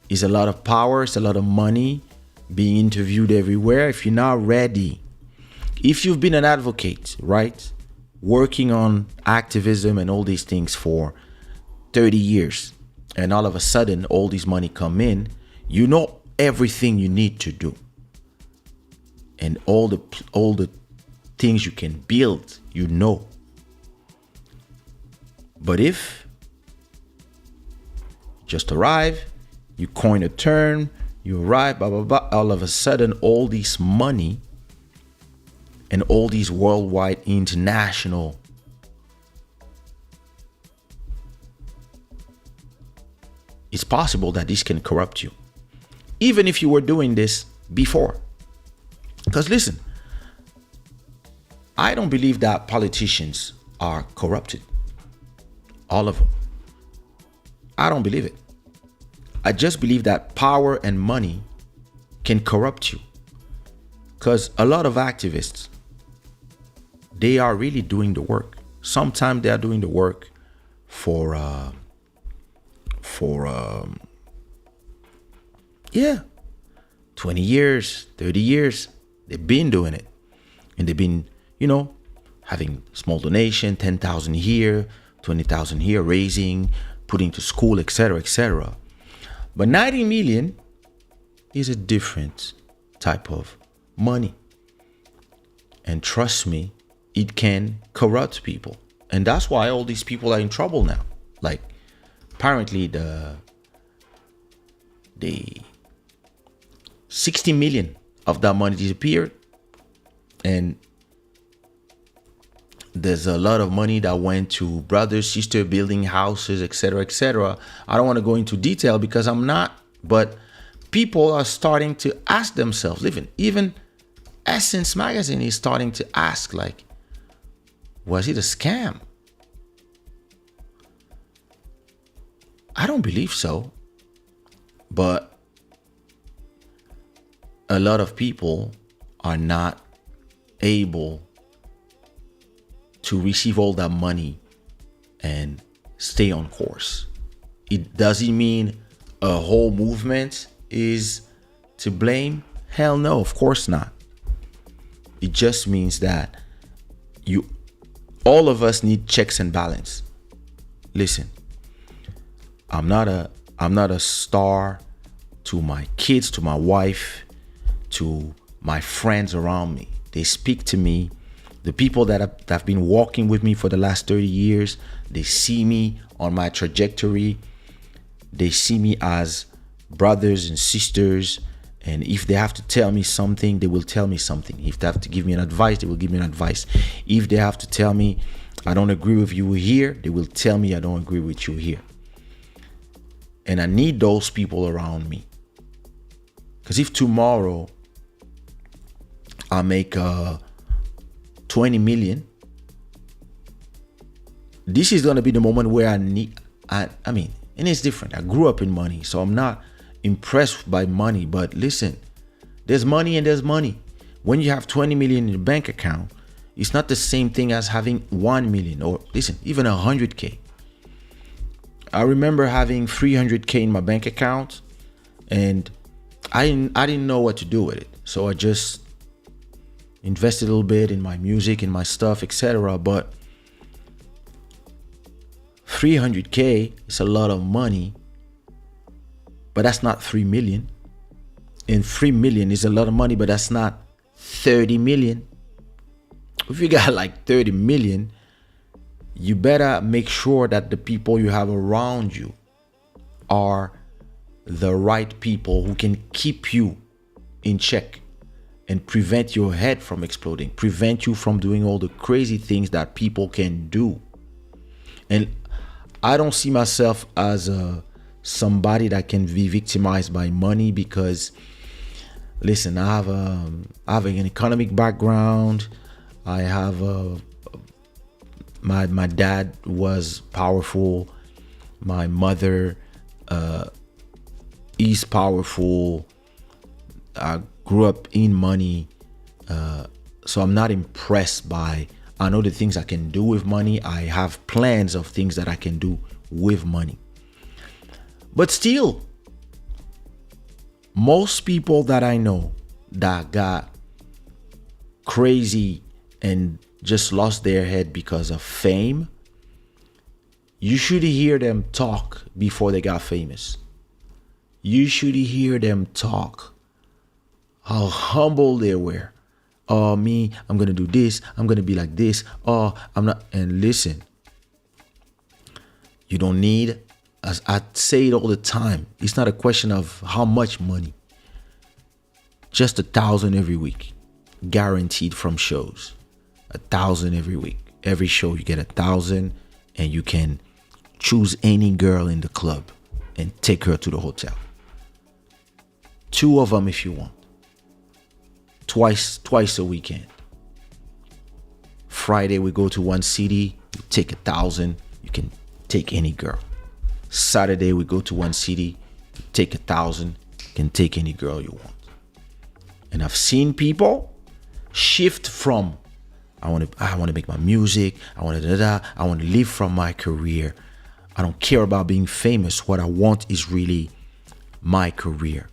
is a lot of power, it's a lot of money, being interviewed everywhere. If you're not ready, if you've been an advocate, right, working on activism and all these things for 30 years, and all of a sudden all this money come in, you know everything you need to do, and all the things you can build, you know. But if just arrive, you coin a term, you arrive, blah, blah, blah. All of a sudden, all this money and all these worldwide, international it's possible that this can corrupt you. Even if you were doing this before. Because listen, I don't believe that politicians are corrupted. All of them. I don't believe it. I just believe that power and money can corrupt you. Because a lot of activists, they are really doing the work. Sometimes they are doing the work for 20 years, 30 years. They've been doing it. And they've been, having small donation, 10,000 here, 20,000 here, raising, putting to school, etc., etc. But 90 million is a different type of money. And trust me, it can corrupt people. And that's why all these people are in trouble now. Like, apparently the 60 million of that money disappeared. And there's a lot of money that went to brothers, sisters, building houses, etc., etc. I don't want to go into detail because I'm not, but people are starting to ask themselves, even Essence Magazine is starting to ask, like, was it a scam? I don't believe so. But a lot of people are not able to receive all that money and stay on course. It doesn't mean a whole movement is to blame. Hell no, of course not. It just means that all of us need checks and balance. Listen, I'm not a star to my kids, to my wife, to my friends around me. They speak to me. The people that have been walking with me for the last 30 years, they see me on my trajectory. They see me as brothers and sisters. And if they have to tell me something, they will tell me something. If they have to give me an advice, they will give me an advice. If they have to tell me, I don't agree with you here, they will tell me I don't agree with you here. And I need those people around me. Because if tomorrow I make 20 million, this is going to be the moment where I mean, and it's different. I grew up in money, so I'm not impressed by money. But listen, there's money and there's money. When you have 20 million in your bank account, it's not the same thing as having 1 million or listen, even 100K. I remember having 300K in my bank account and I didn't know what to do with it. So I just invested a little bit in my music, in my stuff, etc. But 300K is a lot of money, but that's not 3 million. And 3 million is a lot of money, but that's not 30 million. If you got like 30 million, you better make sure that the people you have around you are the right people who can keep you in check and prevent your head from exploding, prevent you from doing all the crazy things that people can do. And I don't see myself as somebody that can be victimized by money because, listen, I have an economic background. I have my dad was powerful. My mother is powerful. I grew up in money. So I'm not impressed by, I know the things I can do with money. I have plans of things that I can do with money. But still, most people that I know that got crazy and just lost their head because of fame, you should hear them talk before they got famous. You should hear them talk. How humble they were. Oh, me, I'm going to do this. I'm going to be like this. Oh, I'm not. And listen, you don't need as I say it all the time, it's not a question of how much money. Just 1,000 every week, guaranteed from shows. 1,000 every week. Every show you get 1,000, and you can choose any girl in the club and take her to the hotel. 2 of them if you want. Twice a weekend. Friday we go to one city, you take 1,000, you can take any girl. Saturday we go to one city, you take 1,000, you can take any girl you want. And I've seen people shift from I want to make my music, I want to live from my career. I don't care about being famous. What I want is really my career.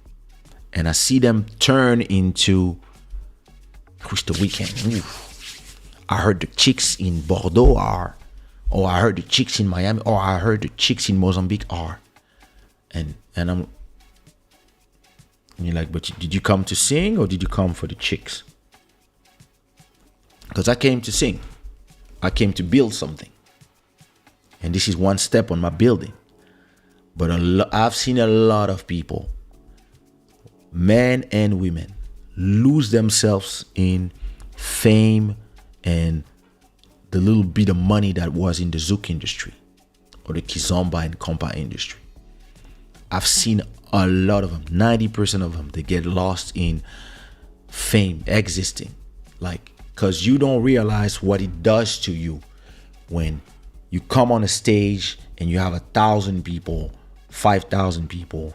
And I see them turn into who's the weekend. Ooh. I heard the chicks in Bordeaux are, or I heard the chicks in Miami, or I heard the chicks in Mozambique are. And you're like, but did you come to sing or did you come for the chicks? Because I came to sing. I came to build something. And this is one step on my building. But I've seen a lot of people, men and women, lose themselves in fame and the little bit of money that was in the Zouk industry or the Kizomba and Kompa industry. I've seen a lot of them, 90% of them, they get lost in fame, existing. Like, because you don't realize what it does to you when you come on a stage and you have 1,000 people, 5,000 people,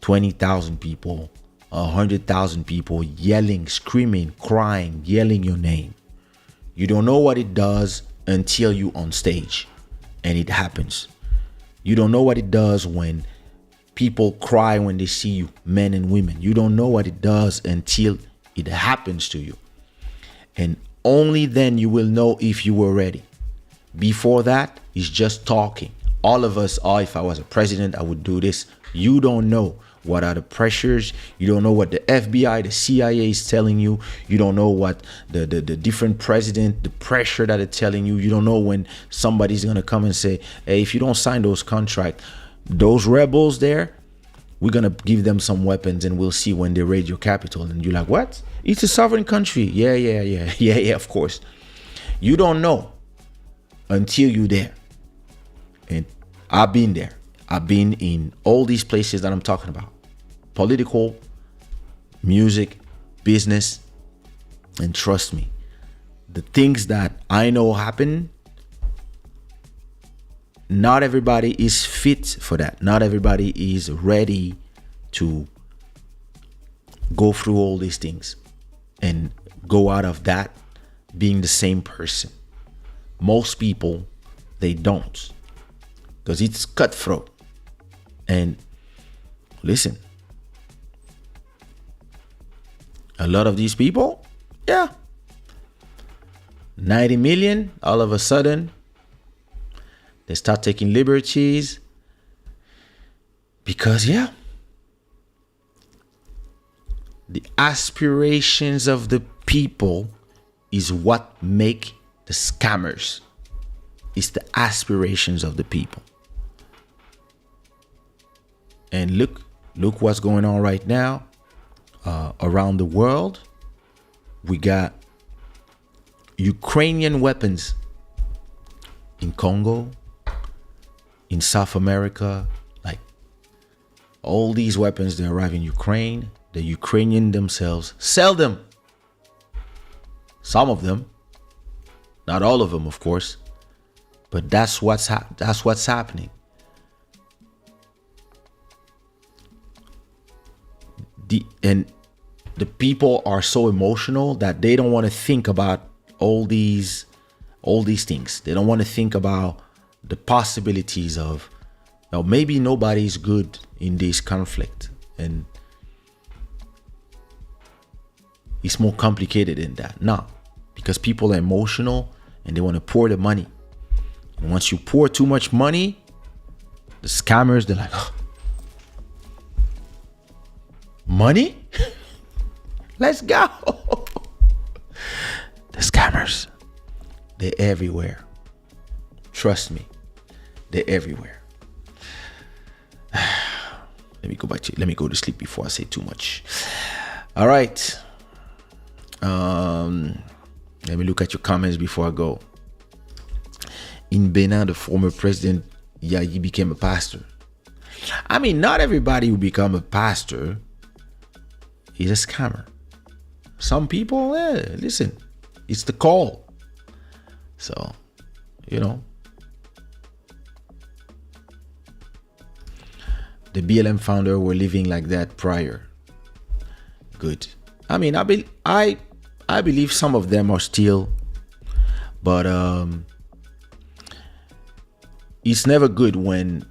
20,000 people, 100,000 people yelling, screaming, crying, yelling your name. You don't know what it does until you on stage and it happens. You don't know what it does when people cry when they see you, men and women. You don't know what it does until it happens to you. And only then you will know if you were ready. Before that, it's just talking. All of us are, if I was a president, I would do this. You don't know what are the pressures. You don't know what the FBI, the CIA is telling you. You don't know what the different president, the pressure that they're telling you. You don't know when somebody's going to come and say, hey, if you don't sign those contracts, those rebels there, we're going to give them some weapons and we'll see when they raid your capital. And you're like, what? It's a sovereign country. Yeah, of course. You don't know until you're there. And I've been there. I've been in all these places that I'm talking about. Political, music, business, and trust me, the things that I know happen, not everybody is fit for that. Not everybody is ready to go through all these things and go out of that being the same person. Most people, they don't, because it's cutthroat. And listen, a lot of these people, 90 million, all of a sudden, they start taking liberties because, the aspirations of the people is what make the scammers. It's the aspirations of the people. And look what's going on right now around the world. We got Ukrainian weapons in Congo, in South America. Like, all these weapons, they arrive in Ukraine. The Ukrainian themselves sell them. Some of them, not all of them, of course, but that's what's happening. The people are so emotional that they don't want to think about all these things. They don't want to think about the possibilities of, maybe nobody's good in this conflict, and it's more complicated than that. No, because people are emotional and they want to pour the money. And once you pour too much money, the scammers, they're like, money? Let's go. The scammers, they're everywhere. Trust me, they're everywhere. Let me go to sleep before I say too much. All right. Let me look at your comments before I go. In Benin, the former president Yayi became a pastor. I mean, not everybody who become a pastor is a scammer. Some people, listen, it's the call. So, you know. The BLM founder were living like that prior. Good. I mean, I believe some of them are still, but it's never good when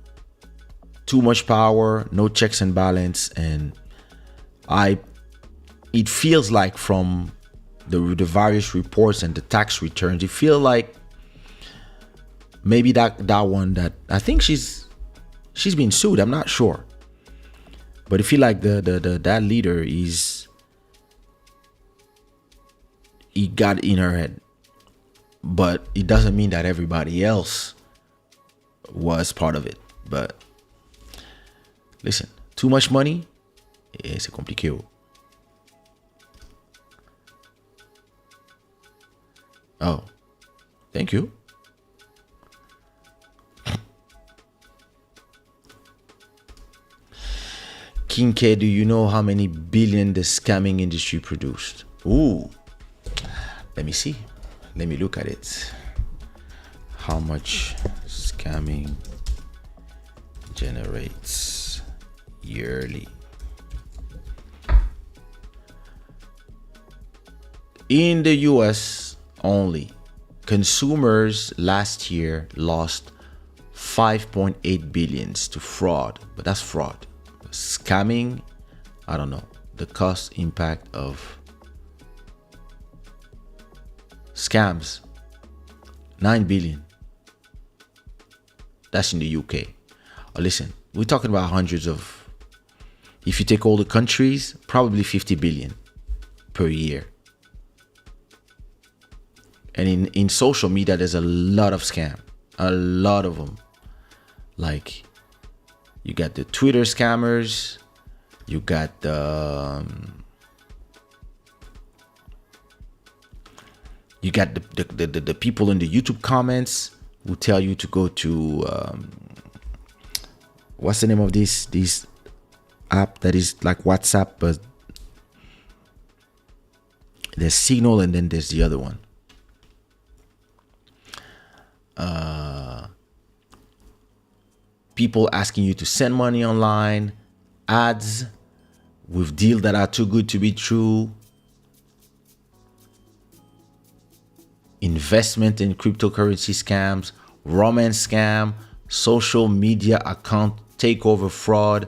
too much power, no checks and balance, and it feels like from the various reports and the tax returns, it feels like maybe that one that I think she's been sued. I'm not sure, but I feel like that leader he got in her head, but it doesn't mean that everybody else was part of it. But listen, too much money, c'est compliqué. Oh, thank you. King K, do you know how many billion the scamming industry produced? Ooh, let me see. Let me look at it. How much scamming generates yearly? In the US only, consumers last year lost 5.8 billions to fraud, but that's fraud. Scamming, I don't know. The cost impact of scams, 9 billion. That's in the UK. Oh, listen, we're talking about hundreds of, if you take all the countries, probably 50 billion per year. And in social media, there's a lot of scam, a lot of them. Like, you got the Twitter scammers, you got the people in the YouTube comments who tell you to go to what's the name of this app that is like WhatsApp, but there's Signal and then there's the other one. People asking you to send money online, ads with deals that are too good to be true, investment in cryptocurrency scams, romance scam, social media account takeover fraud,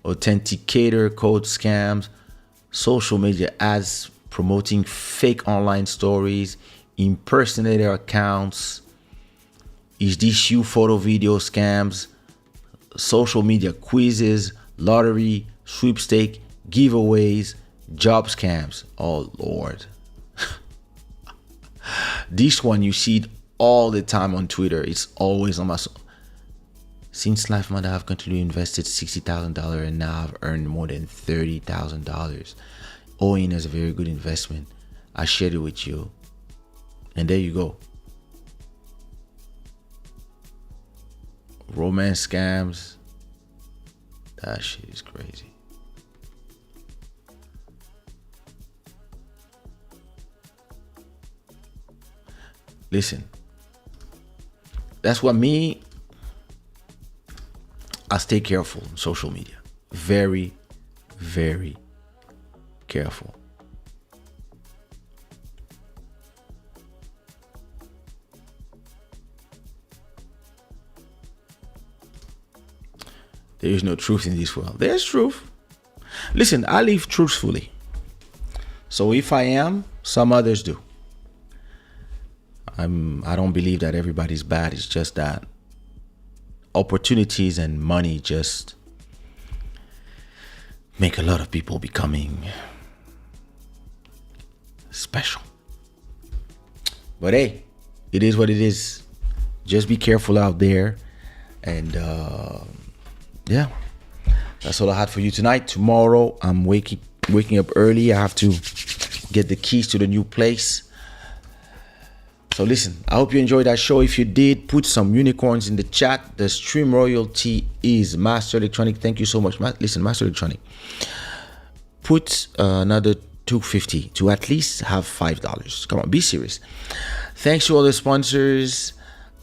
authenticator code scams, social media ads promoting fake online stories, impersonator accounts, is this you photo video scams, social media quizzes, lottery, sweepstake, giveaways, job scams. Oh Lord. This one, you see it all the time on Twitter. It's always on my... Since Life Month, I've continually invested $60,000 and now I've earned more than $30,000. Owing is a very good investment. I shared it with you. And there you go. Romance scams. That shit is crazy. Listen, that's what I stay careful on social media. Very, very careful. There is no truth in this world. There's truth. Listen, I live truthfully. So if I am, some others do. I don't believe that everybody's bad. It's just that opportunities and money just make a lot of people becoming special. But hey, it is what it is. Just be careful out there. And yeah, That's all I had for you tonight. Tomorrow, I'm waking up early. I have to get the keys to the new place. So listen, I hope you enjoyed that show. If you did, put some unicorns in the chat. The stream royalty is Master Electronic. Thank you so much. Listen, Master Electronic, put another $2.50 to at least have $5. Come on, be serious. Thanks to all the sponsors.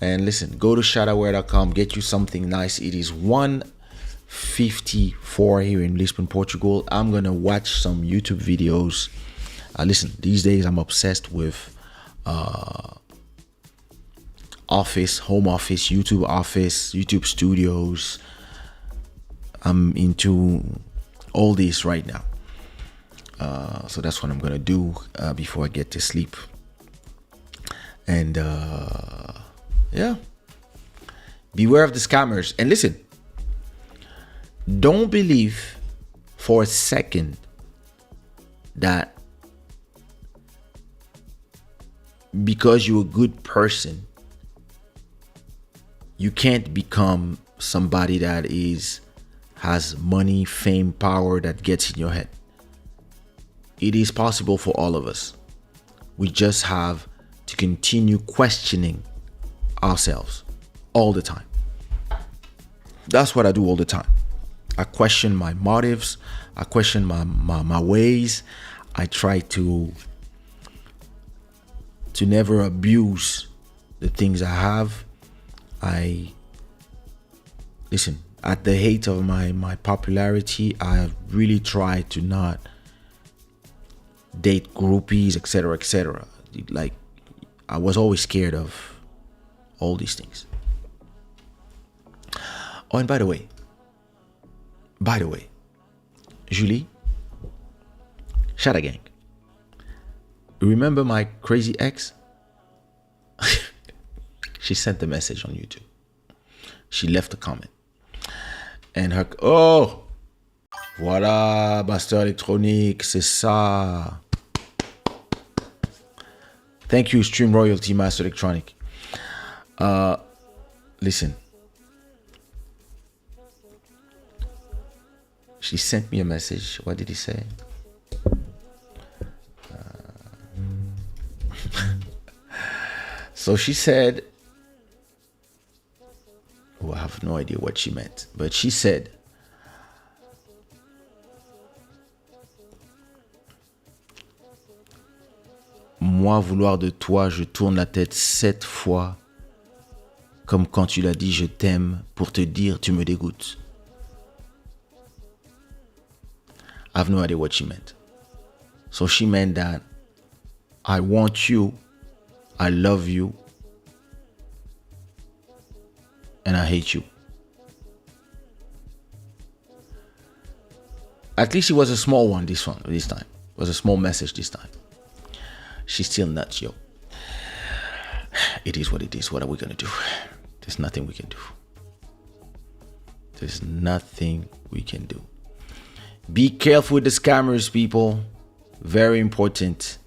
And listen, go to shadaware.com, get you something nice. It is $1.54 here in Lisbon, Portugal. I'm gonna watch some YouTube videos. Listen, these days I'm obsessed with home office, YouTube studios. I'm into all this right now. So that's what I'm gonna do before I get to sleep. And yeah, beware of the scammers. And listen, don't believe for a second that because you're a good person, you can't become somebody that has money, fame, power that gets in your head. It is possible for all of us. We just have to continue questioning ourselves all the time. That's what I do all the time. I question my motives. I question my ways. I try to never abuse the things I have. Listen, at the height of my popularity, I really try to not date groupies, etc., etc. Like, I was always scared of all these things. Oh, and by the way, Julie, Shada gang, remember my crazy ex? She sent a message on YouTube. She left a comment. And her... Oh! Voilà, Master Electronic, c'est ça. Thank you, Stream Royalty, Master Electronic. Listen. She sent me a message. What did he say? So she said... Oh, I have no idea what she meant. But she said... Moi, vouloir de toi, je tourne la tête 7 fois. Comme quand tu l'as dit, je t'aime. Pour te dire, tu me dégoûtes. I have no idea what she meant. So she meant that I want you, I love you, and I hate you. At least it was a small one this time. It was a small message this time. She's still nuts, yo. It is what it is. What are we gonna do? There's nothing we can do. There's nothing we can do. Be careful with the scammers, people. Very important.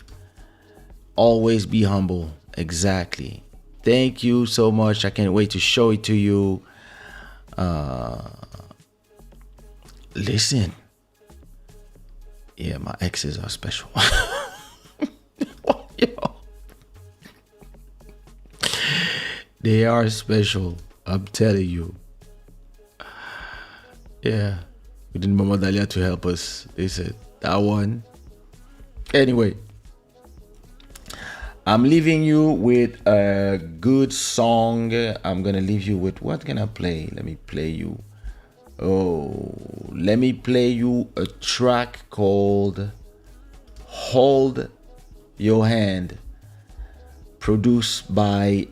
Always be humble. Exactly. Thank you so much. I can't wait to show it to you. Listen. Yeah, my exes are special. Yo. They are special. I'm telling you. Yeah. We didn't Mama Dalia to help us. They said that one. Anyway. I'm leaving you with a good song. I'm gonna leave you with, what can I play? Let me play you. Let me play you a track called Hold Your Hand, produced by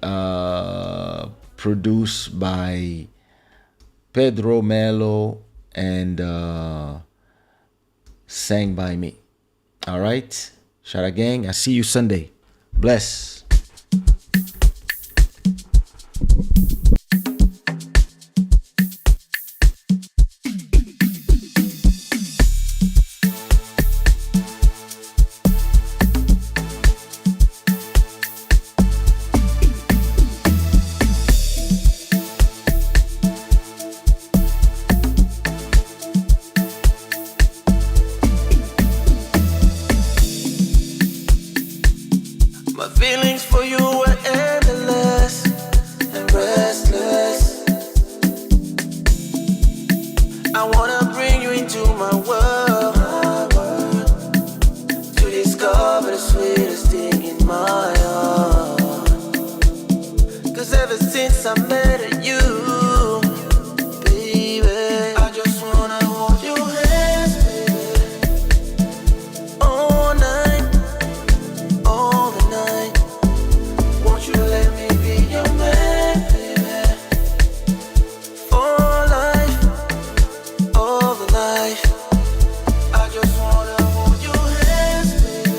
Pedro Melo and sang by me. All right, Shada gang, I see you Sunday. Bless. life. I just wanna hold your hands, baby.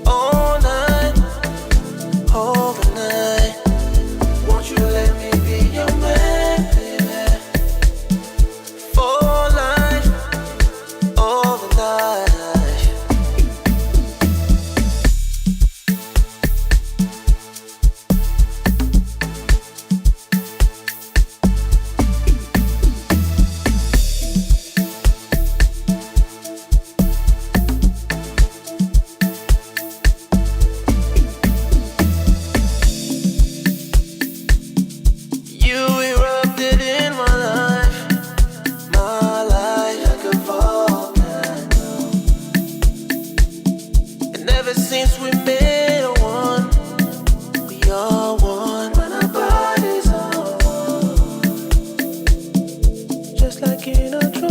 All night, all the night. Won't you let me be your man, baby? For life, all the night. You erupted in my life like a volcano. And ever since we made a one, we are one. When our bodies are one, just like in a drum.